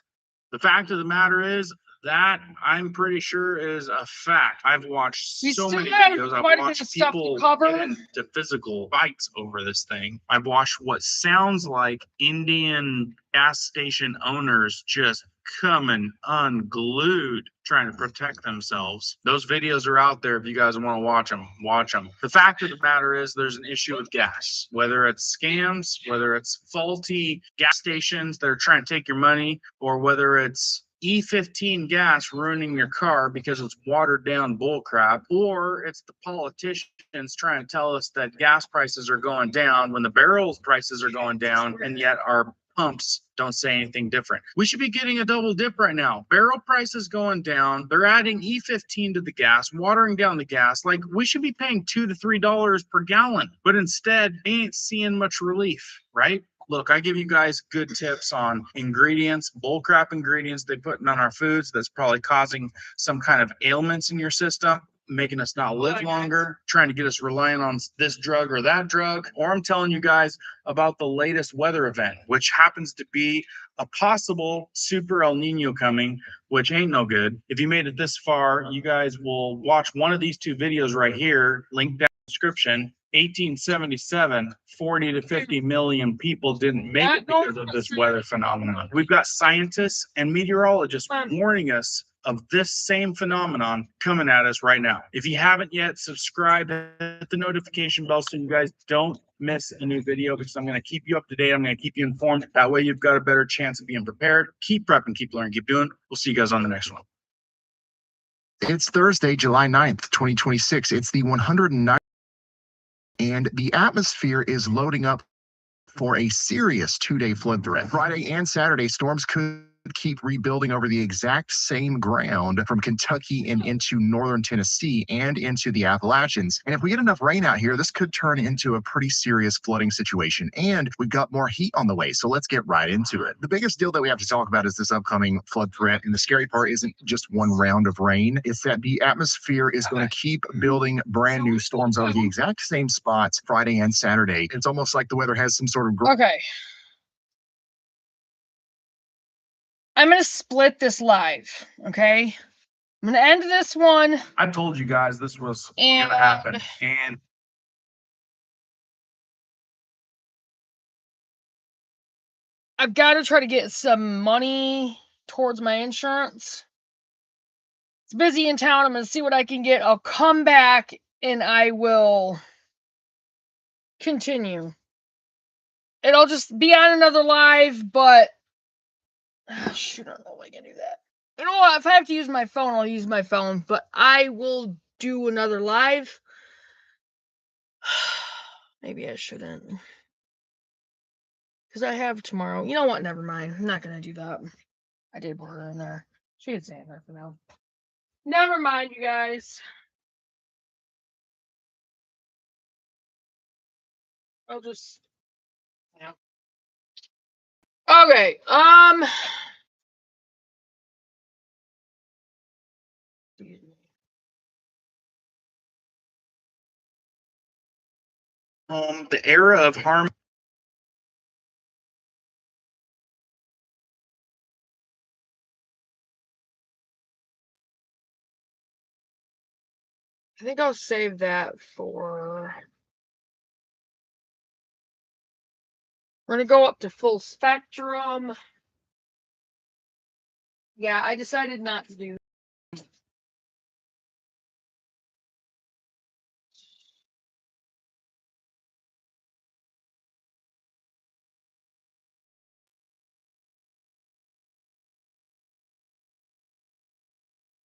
The fact of the matter is that I'm pretty sure is a fact. I've watched so many videos. I've watched people get into physical fights over this thing. I've watched what sounds like Indian gas station owners just coming unglued trying to protect themselves. Those videos are out there. If you guys want to watch them, watch them. The fact of the matter is there's an issue with gas, whether it's scams, whether it's faulty gas stations that are trying to take your money, or whether it's E15 gas ruining your car because it's watered down bullcrap, or it's the politicians trying to tell us that gas prices are going down when the barrel prices are going down, and yet our pumps don't say anything different. We should be getting a double dip right now. Barrel prices going down. They're adding E15 to the gas, watering down the gas. Like, we should be paying $2 to $3 per gallon, but instead ain't seeing much relief, right? Look, I give you guys good tips on ingredients, bullcrap ingredients they put in on our foods that's probably causing some kind of ailments in your system, making us not live longer, trying to get us relying on this drug or that drug. Or I'm telling you guys about the latest weather event, which happens to be a possible super El Nino coming, which ain't no good. If you made it this far, you guys will watch one of these two videos right here, linked down in the description. 1877, 40 to 50 million people didn't make it because of this weather phenomenon. We've got scientists and meteorologists warning us of this same phenomenon coming at us right now. If you haven't yet, subscribe, hit the notification bell so you guys don't miss a new video, because I'm going to keep you up to date. I'm going to keep you informed. That way you've got a better chance of being prepared. Keep prepping, keep learning, keep doing. We'll see you guys on the next one. It's Thursday, July 9th, 2026. It's the 109th, and the atmosphere is loading up for a serious two-day flood threat. Friday and Saturday, storms could keep rebuilding over the exact same ground from Kentucky and into northern Tennessee and into the Appalachians. And if we get enough rain out here, this could turn into a pretty serious flooding situation. And we've got more heat on the way, so let's get right into it. The biggest deal that we have to talk about is this upcoming flood threat. And the scary part isn't just one round of rain. It's that the atmosphere is going to keep building brand new storms over the exact same spots Friday and Saturday. It's almost like the weather has some sort of... Okay. I'm going to split this live, okay? I'm going to end this one. I told you guys this was going to happen. And I've got to try to get some money towards my insurance. It's busy in town. I'm going to see what I can get. I'll come back and I will continue. It'll just be on another live, but shoot, I don't know if I can do that. You know what? If I have to use my phone, I'll use my phone, but I will do another live. Maybe I shouldn't. Because I have tomorrow. You know what? Never mind. I'm not going to do that. I did put her in there. She can stay in there for now. Never mind, you guys. I'll just... Yeah. Okay. the era of harm. I think I'll save that for... We're going to go up to full spectrum. Yeah, I decided not to do.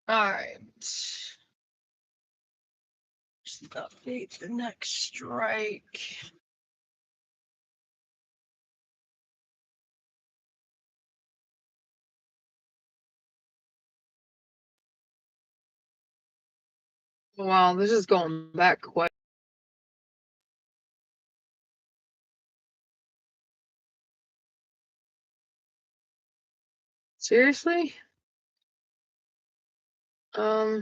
All right. Just update the next strike. Wow, this is going back quite. Seriously? Whoa.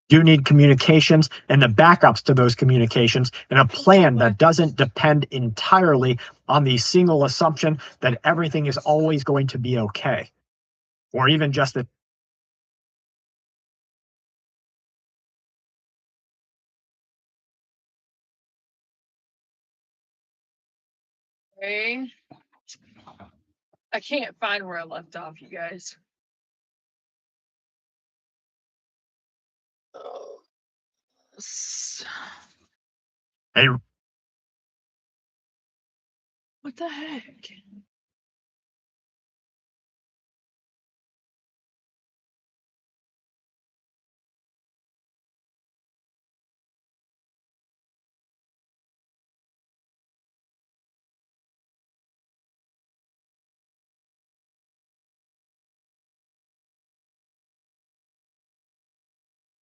You need communications and the backups to those communications and a plan that doesn't depend entirely on the single assumption that everything is always going to be okay. Or even just that. Okay. I can't find where I left off, you guys. Oh. Hey. What the heck?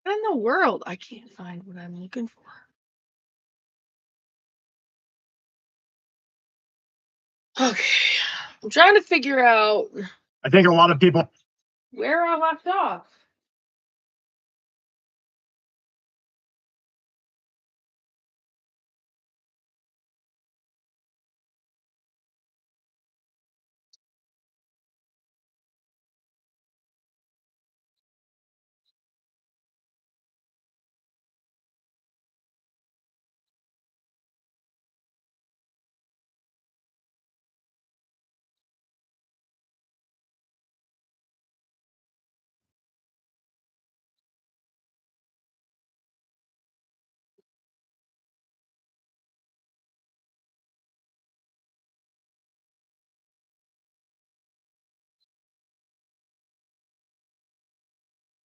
What in the world? I can't find what I'm looking for. Okay. I'm trying to figure out I think a lot of people. where I left off.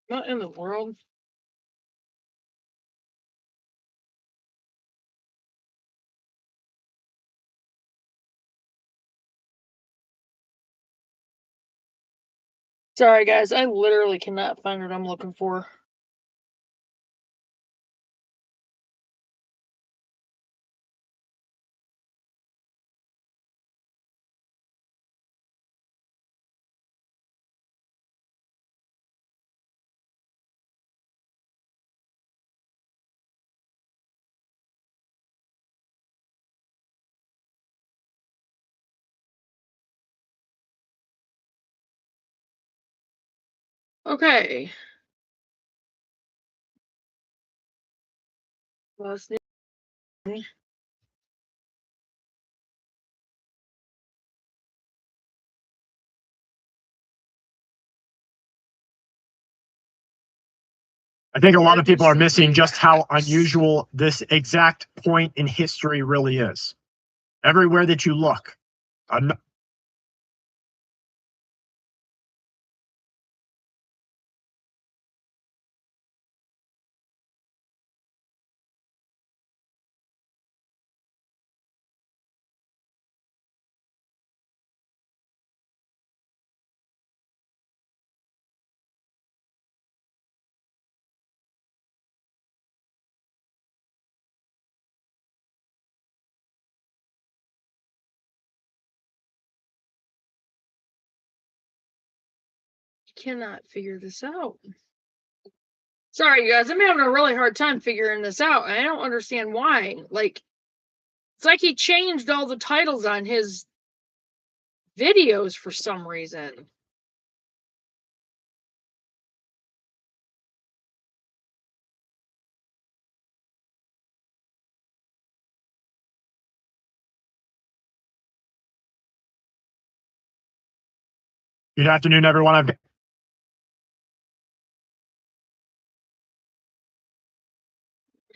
What in the world? Sorry, guys. I literally cannot find what I'm looking for. Okay. Last name. I think a lot of people are missing just how unusual this exact point in history really is. Everywhere that you look, Cannot figure this out. Sorry, you guys. I'm having a really hard time figuring this out. I don't understand why. Like, it's like he changed all the titles on his videos for some reason. good afternoon, everyone.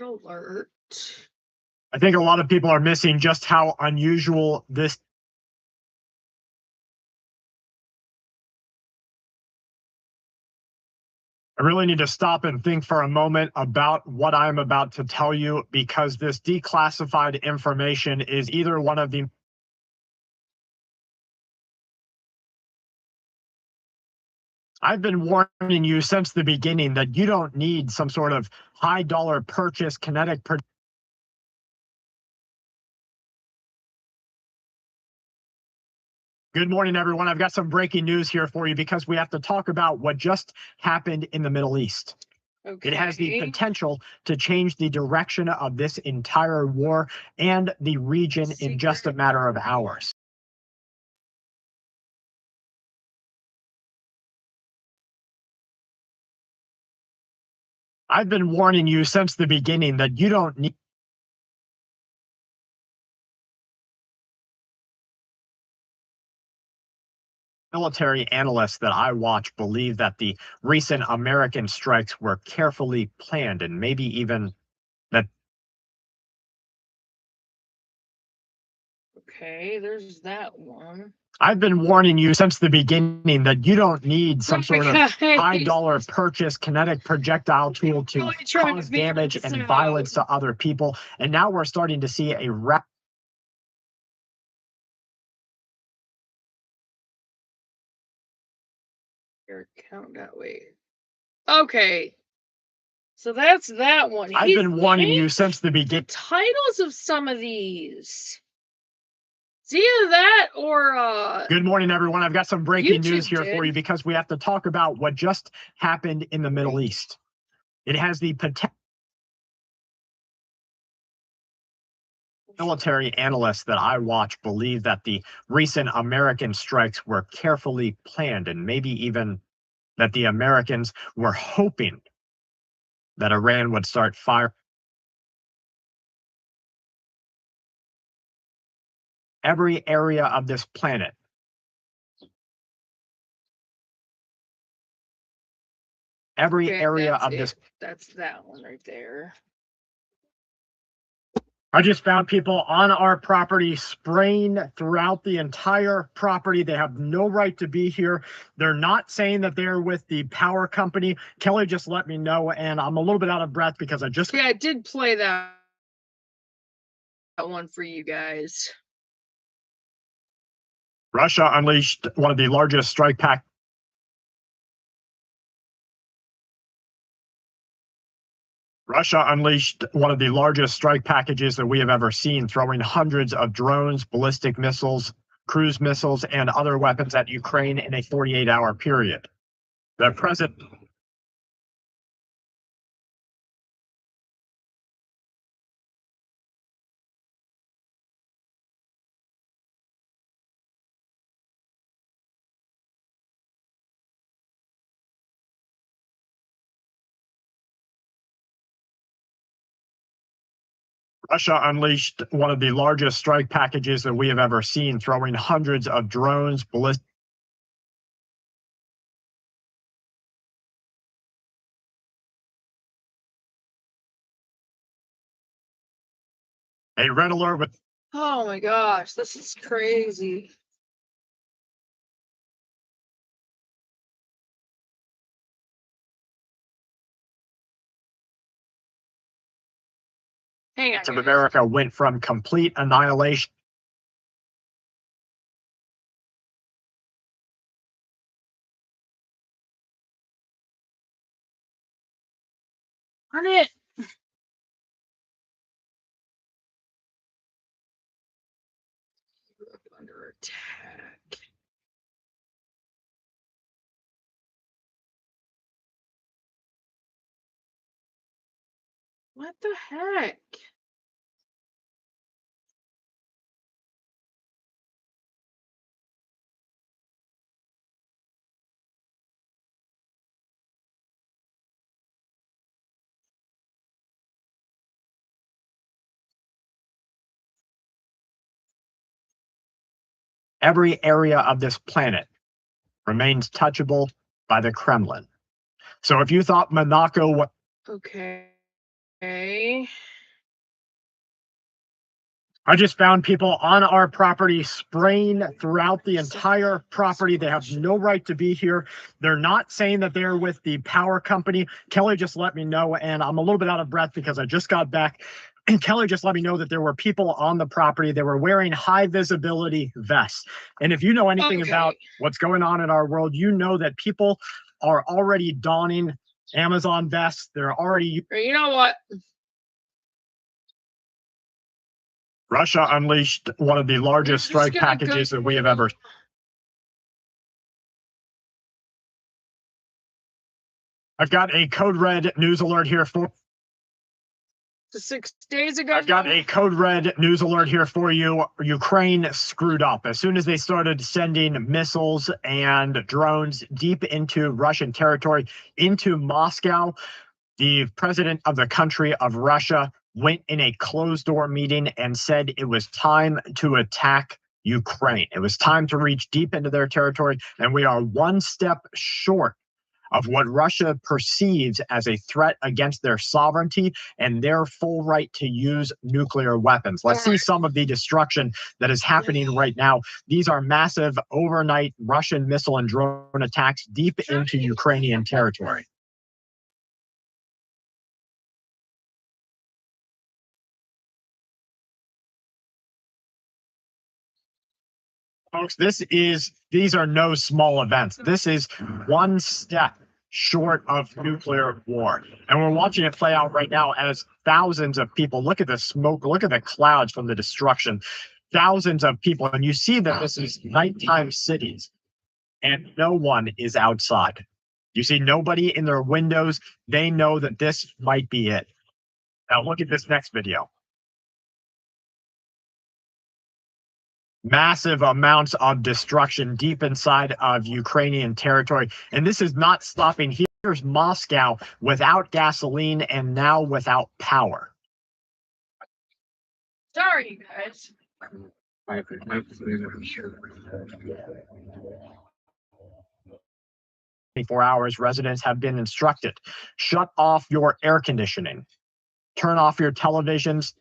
Alert. I think a lot of people are missing just how unusual this. I really need to stop and think for a moment about what I'm about to tell you, because this declassified information is either one of the. I've been warning you since the beginning that you don't need some sort of high dollar purchase kinetic. Good morning, everyone. I've got some breaking news here for you because we have to talk about what just happened in the Middle East. Okay. It has the potential to change the direction of this entire war and the region in just a matter of hours. I've been warning you since the beginning that you don't need. Military analysts that I watch believe that the recent American strikes were carefully planned and maybe even that. Okay, there's that one. I've been warning you since the beginning that you don't need some sort of high dollar purchase kinetic projectile tool to cause damage and violence to other people. And now we're starting to see a your account that way. Okay. So that's that one. I've been warning you since the beginning. Titles of some of these. It's either that or Good morning, everyone. I've got some breaking news here for you because we have to talk about what just happened in the Middle East. It has the potential. Military analysts that I watch believe that the recent American strikes were carefully planned and maybe even that the Americans were hoping that Iran would start fire. Every area of this planet. Every area of this. That's that one right there. I just found people on our property spraying throughout the entire property. They have no right to be here. They're not saying that they're with the power company. Kelly just let me know, and I'm a little bit out of breath because I just... Yeah, I did play that one for you guys. Russia unleashed one of the largest strike pack. Russia unleashed one of the largest strike packages that we have ever seen, throwing hundreds of drones, ballistic missiles, cruise missiles, and other weapons at Ukraine in a 48-hour period. The president... Russia unleashed one of the largest strike packages that we have ever seen, throwing hundreds of drones, ballistic... A red alert with... Oh my gosh, this is crazy. Hang on. Of America went from complete annihilation. On it. Under attack. What the heck? Every area of this planet remains touchable by the Kremlin. So if you thought Monaco... Okay. I just found people on our property spraying throughout the entire property. They have no right to be here. They're not saying that they're with the power company. Kelly just let me know, and I'm a little bit out of breath because I just got back. And Kelly just let me know that there were people on the property. They were wearing high visibility vests. And if you know anything about what's going on in our world, you know that people are already donning Amazon vests. They're already... You know what? Russia unleashed one of the largest strike packages that we have ever... I've got a code red news alert here for... 6 days ago. I've got a code red news alert here for you. Ukraine screwed up. As soon as they started sending missiles and drones deep into Russian territory, into Moscow, the president of the country of Russia went in a closed-door meeting and said it was time to attack Ukraine. It was time to reach deep into their territory, and we are one step short of what Russia perceives as a threat against their sovereignty and their full right to use nuclear weapons. Let's see some of the destruction that is happening right now. These are massive overnight Russian missile and drone attacks deep into Ukrainian territory. Folks, these are no small events. This is one step short of nuclear war. And we're watching it play out right now as thousands of people, look at the smoke, look at the clouds from the destruction, thousands of people. And you see that this is nighttime cities and no one is outside. You see nobody in their windows. They know that this might be it. Now look at this next video. Massive amounts of destruction deep inside of Ukrainian territory. And this is not stopping. Here's Moscow without gasoline and now without power. Sorry, you guys. 24 hours, residents have been instructed, shut off your air conditioning, turn off your televisions,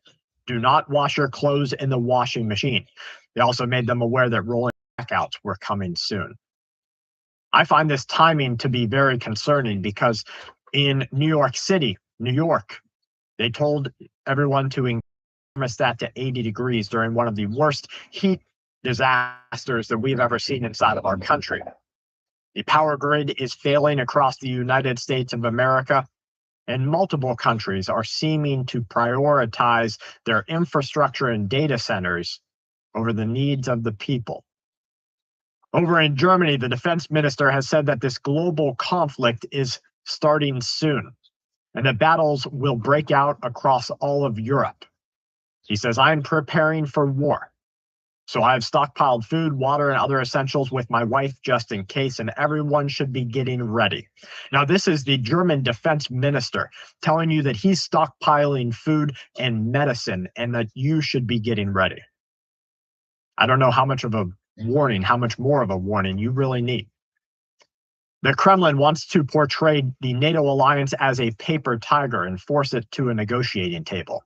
Do not wash your clothes in the washing machine. They also made them aware that rolling blackouts were coming soon. I find this timing to be very concerning because in New York City, New York, they told everyone to thermostat to 80 degrees during one of the worst heat disasters that we've ever seen inside of our country. The power grid is failing across the United States of America, and multiple countries are seeming to prioritize their infrastructure and data centers over the needs of the people. Over in Germany, the defense minister has said that this global conflict is starting soon and that battles will break out across all of Europe. He says, I'm preparing for war. So I've stockpiled food, water, and other essentials with my wife just in case, and everyone should be getting ready. Now, this is the German defense minister telling you that he's stockpiling food and medicine and that you should be getting ready. I don't know how much of a warning, how much more of a warning you really need. The Kremlin wants to portray the NATO alliance as a paper tiger and force it to a negotiating table.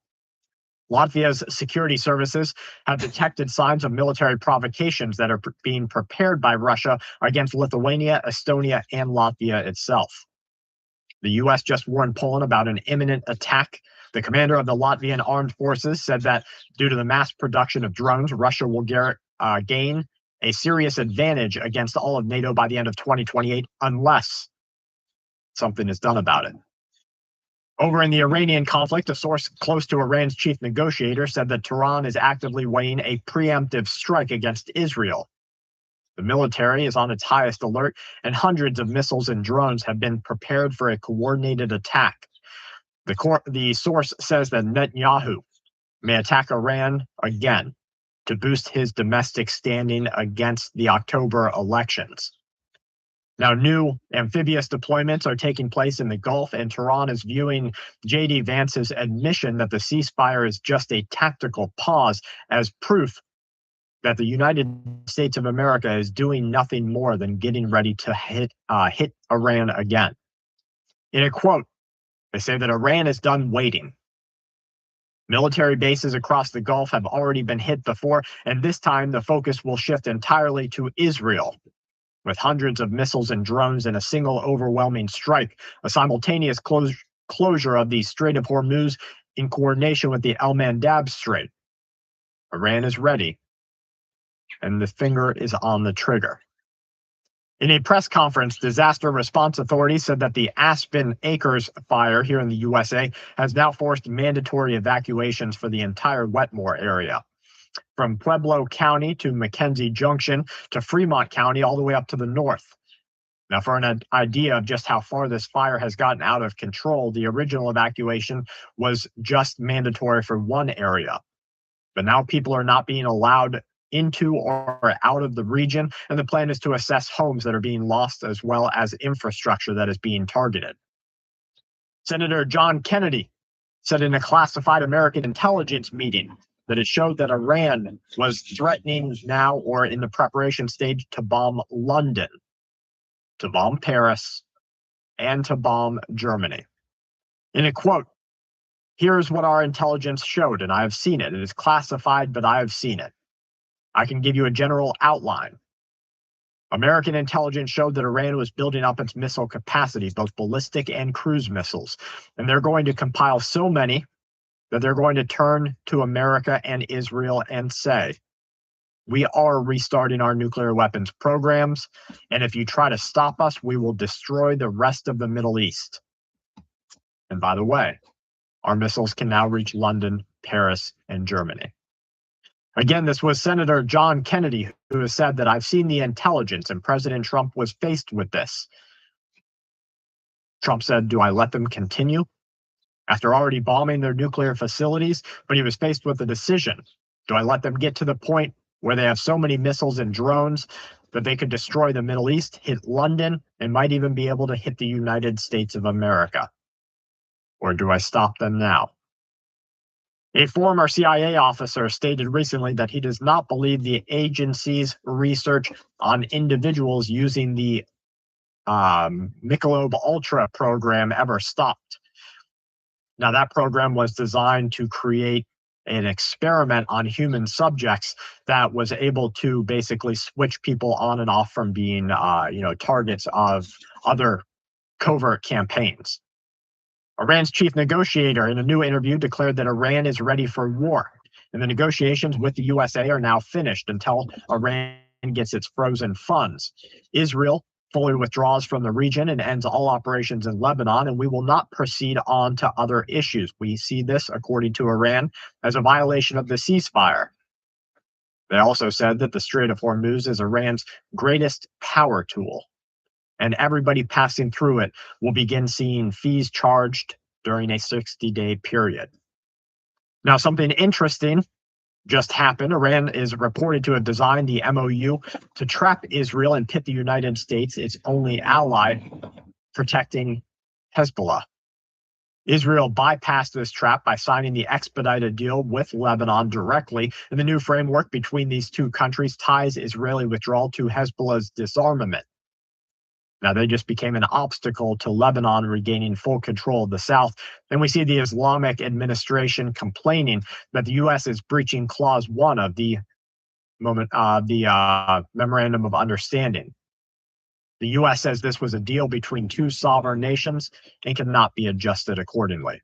Latvia's security services have detected signs of military provocations that are being prepared by Russia against Lithuania, Estonia, and Latvia itself. The U.S. just warned Poland about an imminent attack. The commander of the Latvian armed forces said that due to the mass production of drones, Russia will gain a serious advantage against all of NATO by the end of 2028 unless something is done about it. Over in the Iranian conflict, a source close to Iran's chief negotiator said that Tehran is actively weighing a preemptive strike against Israel. The military is on its highest alert, and hundreds of missiles and drones have been prepared for a coordinated attack. The source says that Netanyahu may attack Iran again to boost his domestic standing against the October elections. Now, new amphibious deployments are taking place in the Gulf, and Tehran is viewing J.D. Vance's admission that the ceasefire is just a tactical pause as proof that the United States of America is doing nothing more than getting ready to hit Iran again. In a quote, they say that Iran is done waiting. Military bases across the Gulf have already been hit before, and this time the focus will shift entirely to Israel. With hundreds of missiles and drones in a single overwhelming strike, a simultaneous closure of the Strait of Hormuz in coordination with the El Mandab Strait. Iran is ready, and the finger is on the trigger. In a press conference, disaster response authorities said that the Aspen Acres fire here in the USA has now forced mandatory evacuations for the entire Wetmore area. From Pueblo County to McKenzie Junction to Fremont County, all the way up to the north. Now, for an idea of just how far this fire has gotten out of control, the original evacuation was just mandatory for one area. But now people are not being allowed into or out of the region, and the plan is to assess homes that are being lost as well as infrastructure that is being targeted. Senator John Kennedy said in a classified American intelligence meeting that it showed that Iran was threatening now or in the preparation stage to bomb London, to bomb Paris, and to bomb Germany. In a quote, here's what our intelligence showed, and I have seen it. It is classified, but I have seen it. I can give you a general outline. American intelligence showed that Iran was building up its missile capacity, both ballistic and cruise missiles, and they're going to compile so many that they're going to turn to America and Israel and say, we are restarting our nuclear weapons programs, and if you try to stop us, we will destroy the rest of the Middle East. And by the way, our missiles can now reach London, Paris, and Germany. Again, this was Senator John Kennedy who has said that I've seen the intelligence, and President Trump was faced with this. Trump said, do I let them continue? After already bombing their nuclear facilities, but he was faced with a decision. Do I let them get to the point where they have so many missiles and drones that they could destroy the Middle East, hit London, and might even be able to hit the United States of America? Or do I stop them now? A former CIA officer stated recently that he does not believe the agency's research on individuals using the Michelob Ultra program ever stopped. Now, that program was designed to create an experiment on human subjects that was able to basically switch people on and off from being, targets of other covert campaigns. Iran's chief negotiator in a new interview declared that Iran is ready for war, and the negotiations with the USA are now finished until Iran gets its frozen funds. Israel fully withdraws from the region and ends all operations in Lebanon, and we will not proceed on to other issues. We see this, according to Iran, as a violation of the ceasefire. They also said that the Strait of Hormuz is Iran's greatest power tool, and everybody passing through it will begin seeing fees charged during a 60-day period. Now, something interesting just happened. Iran is reported to have designed the MOU to trap Israel and pit the United States, its only ally, protecting Hezbollah. Israel bypassed this trap by signing the expedited deal with Lebanon directly, and the new framework between these two countries ties Israeli withdrawal to Hezbollah's disarmament. Now, they just became an obstacle to Lebanon regaining full control of the south. And we see the Islamic administration complaining that the U.S. is breaching Clause 1 of the Memorandum of Understanding. The U.S. says this was a deal between two sovereign nations and cannot be adjusted accordingly.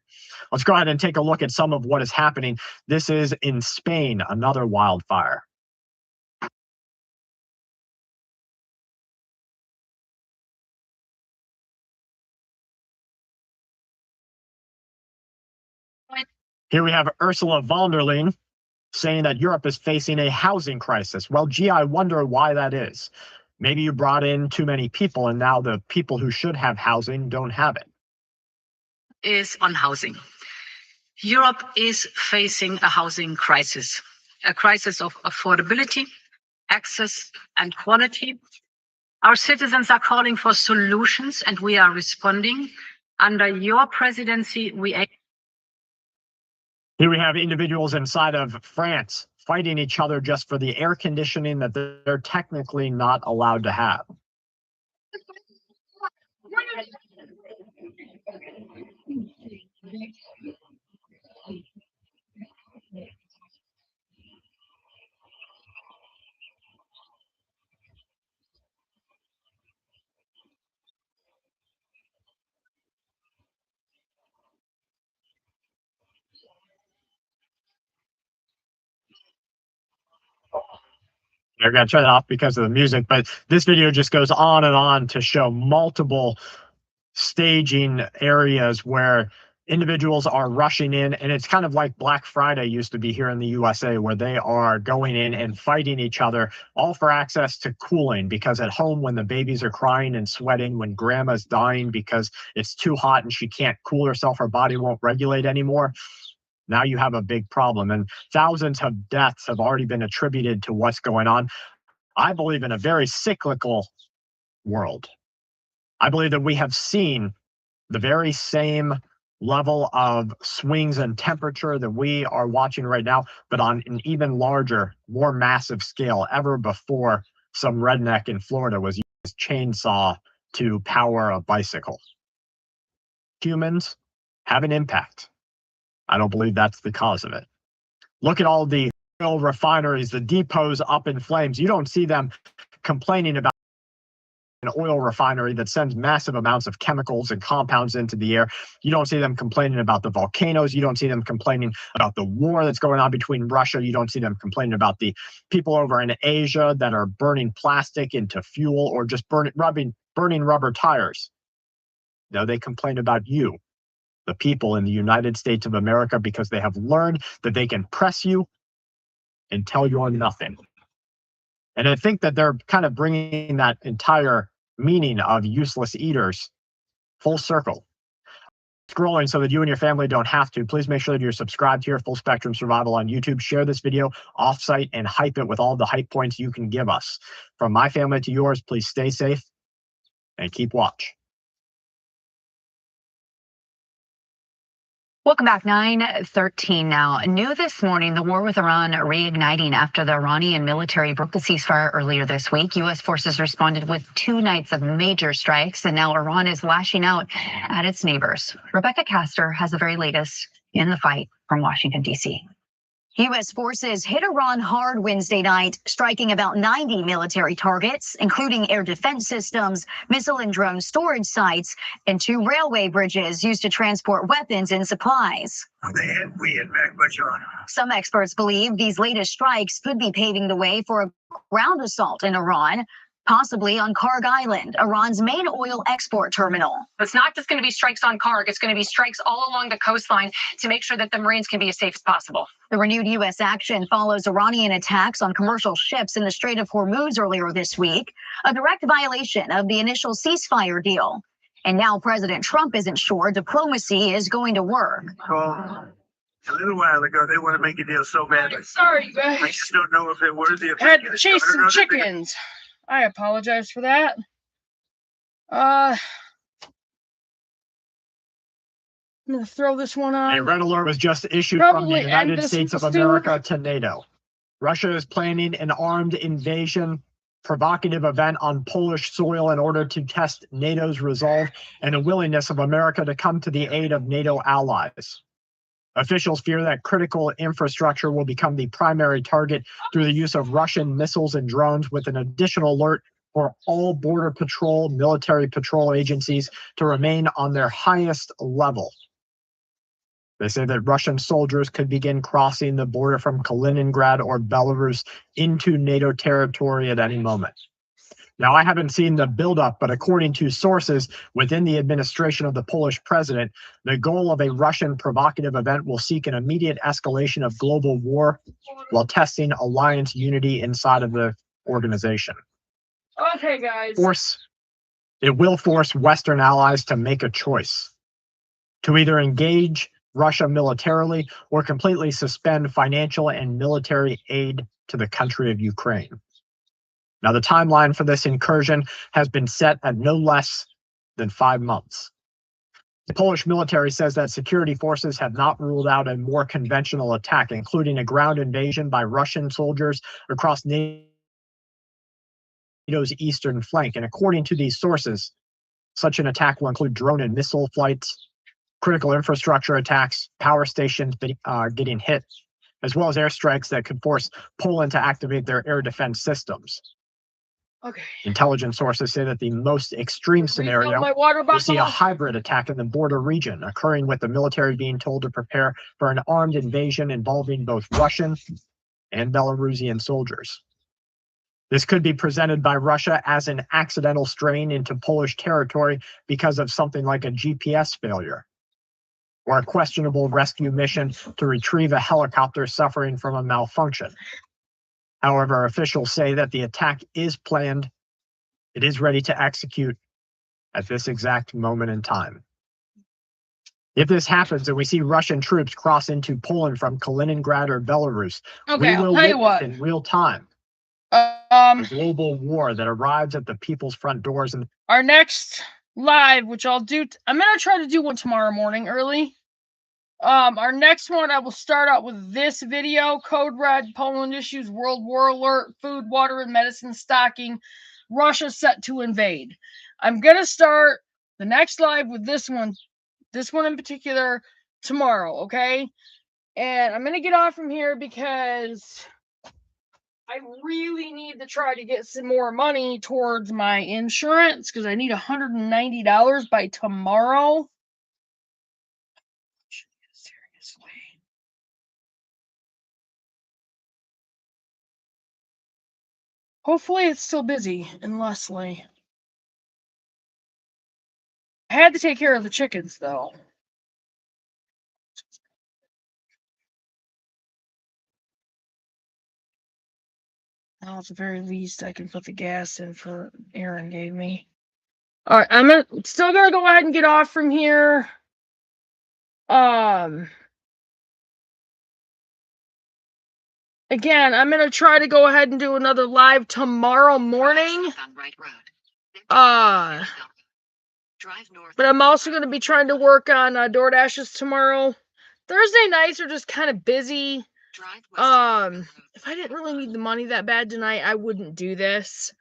Let's go ahead and take a look at some of what is happening. This is in Spain, another wildfire. Here we have Ursula von der Leyen saying that Europe is facing a housing crisis. Well, gee, I wonder why that is. Maybe you brought in too many people and now the people who should have housing don't have it. Is on housing. Europe is facing a housing crisis, a crisis of affordability, access, and quality. Our citizens are calling for solutions and we are responding. Under your presidency, Here we have individuals inside of France fighting each other just for the air conditioning that they're technically not allowed to have. They're going to turn it off because of the music, but this video just goes on and on to show multiple staging areas where individuals are rushing in, and it's kind of like Black Friday used to be here in the USA, where they are going in and fighting each other, all for access to cooling, because at home when the babies are crying and sweating, when grandma's dying because it's too hot and she can't cool herself, her body won't regulate anymore. Now you have a big problem, and thousands of deaths have already been attributed to what's going on. I believe in a very cyclical world. I believe that we have seen the very same level of swings in temperature that we are watching right now, but on an even larger, more massive scale. Ever before, some redneck in Florida was using his chainsaw to power a bicycle. Humans have an impact. I don't believe that's the cause of it. Look at all the oil refineries, the depots up in flames. You don't see them complaining about an oil refinery that sends massive amounts of chemicals and compounds into the air. You don't see them complaining about the volcanoes. You don't see them complaining about the war that's going on between Russia. You don't see them complaining about the people over in Asia that are burning plastic into fuel or just burning rubber tires. No, they complain about you, the people in the United States of America, because they have learned that they can press you until you're nothing. And I think that they're kind of bringing that entire meaning of useless eaters full circle. Scrolling so that you and your family don't have to. Please make sure that you're subscribed here, Full Spectrum Survival on YouTube. Share this video offsite and hype it with all the hype points you can give us. From my family to yours, please stay safe and keep watch. Welcome back. 9:13 now. New this morning, the war with Iran reigniting after the Iranian military broke the ceasefire earlier this week. U.S. forces responded with 2 nights of major strikes, and now Iran is lashing out at its neighbors. Rebecca Castor has the very latest in the fight from Washington, D.C. U.S. forces hit Iran hard Wednesday night, striking about 90 military targets, including air defense systems, missile and drone storage sites, and 2 railway bridges used to transport weapons and supplies. Some experts believe these latest strikes could be paving the way for a ground assault in Iran, possibly on Karg Island, Iran's main oil export terminal. It's not just going to be strikes on Karg, it's going to be strikes all along the coastline to make sure that the Marines can be as safe as possible. The renewed U.S. action follows Iranian attacks on commercial ships in the Strait of Hormuz earlier this week, a direct violation of the initial ceasefire deal. And now President Trump isn't sure diplomacy is going to work. A little while ago, they want to make a deal so badly. Sorry, you guys. I just don't know if they're worthy of. I had to chase some chickens. I apologize for that. I'm gonna throw this one on. A red alert was just issued from the Probably end United this States of one soon. America to NATO. Russia is planning an armed invasion, provocative event on Polish soil in order to test NATO's resolve and the willingness of America to come to the aid of NATO allies. Officials fear that critical infrastructure will become the primary target through the use of Russian missiles and drones, with an additional alert for all border patrol, military patrol agencies to remain on their highest level. They say that Russian soldiers could begin crossing the border from Kaliningrad or Belarus into NATO territory at any moment. Now, I haven't seen the buildup, but according to sources within the administration of the Polish president, the goal of a Russian provocative event will seek an immediate escalation of global war while testing alliance unity inside of the organization. Okay, guys. It will force Western allies to make a choice: to either engage Russia militarily or completely suspend financial and military aid to the country of Ukraine. Now, the timeline for this incursion has been set at no less than 5 months. The Polish military says that security forces have not ruled out a more conventional attack, including a ground invasion by Russian soldiers across NATO's eastern flank. And according to these sources, such an attack will include drone and missile flights, critical infrastructure attacks, power stations getting hit, as well as airstrikes that could force Poland to activate their air defense systems. Okay. Intelligence sources say that the most extreme scenario my water will see a bottle. hybrid attack in the border region, occurring with the military being told to prepare for an armed invasion involving both Russian and Belarusian soldiers. This could be presented by Russia as an accidental strain into Polish territory because of something like a GPS failure, or a questionable rescue mission to retrieve a helicopter suffering from a malfunction. However, officials say that the attack is planned. It is ready to execute at this exact moment in time. If this happens and we see Russian troops cross into Poland from Kaliningrad or Belarus, Okay, we will I'll tell you witness what. in real time Um, a global war that arrives at the people's front doors. And our next live, which I'll do, I'm gonna try to do one tomorrow morning early. Our next one, I will start out with this video: Code Red, Poland issues World War alert, food, water, and medicine stocking, Russia set to invade. I'm gonna start the next live with this one in particular tomorrow, okay? And I'm gonna get off from here because I really need to try to get some more money towards my insurance, because I need $190 by tomorrow. Hopefully it's still busy in Leslie. I had to take care of the chickens, though. Now, at the very least, I can put the gas in for Aaron gave me. All right, I'm still gonna go ahead and get off from here. Again, I'm gonna try to go ahead and do another live tomorrow morning. But I'm also gonna be trying to work on DoorDashes tomorrow. Thursday nights are just kind of busy. If I didn't really need the money that bad tonight, I wouldn't do this.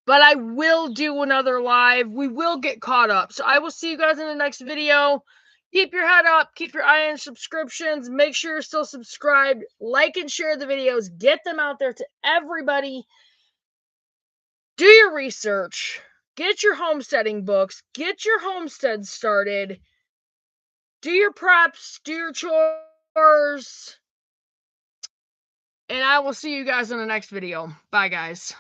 But I will do another live. We will get caught up. So I will see you guys in the next video. Keep your head up. Keep your eye on subscriptions. Make sure you're still subscribed. Like and share the videos. Get them out there to everybody. Do your research. Get your homesteading books. Get your homestead started. Do your preps. Do your chores. And I will see you guys in the next video. Bye, guys.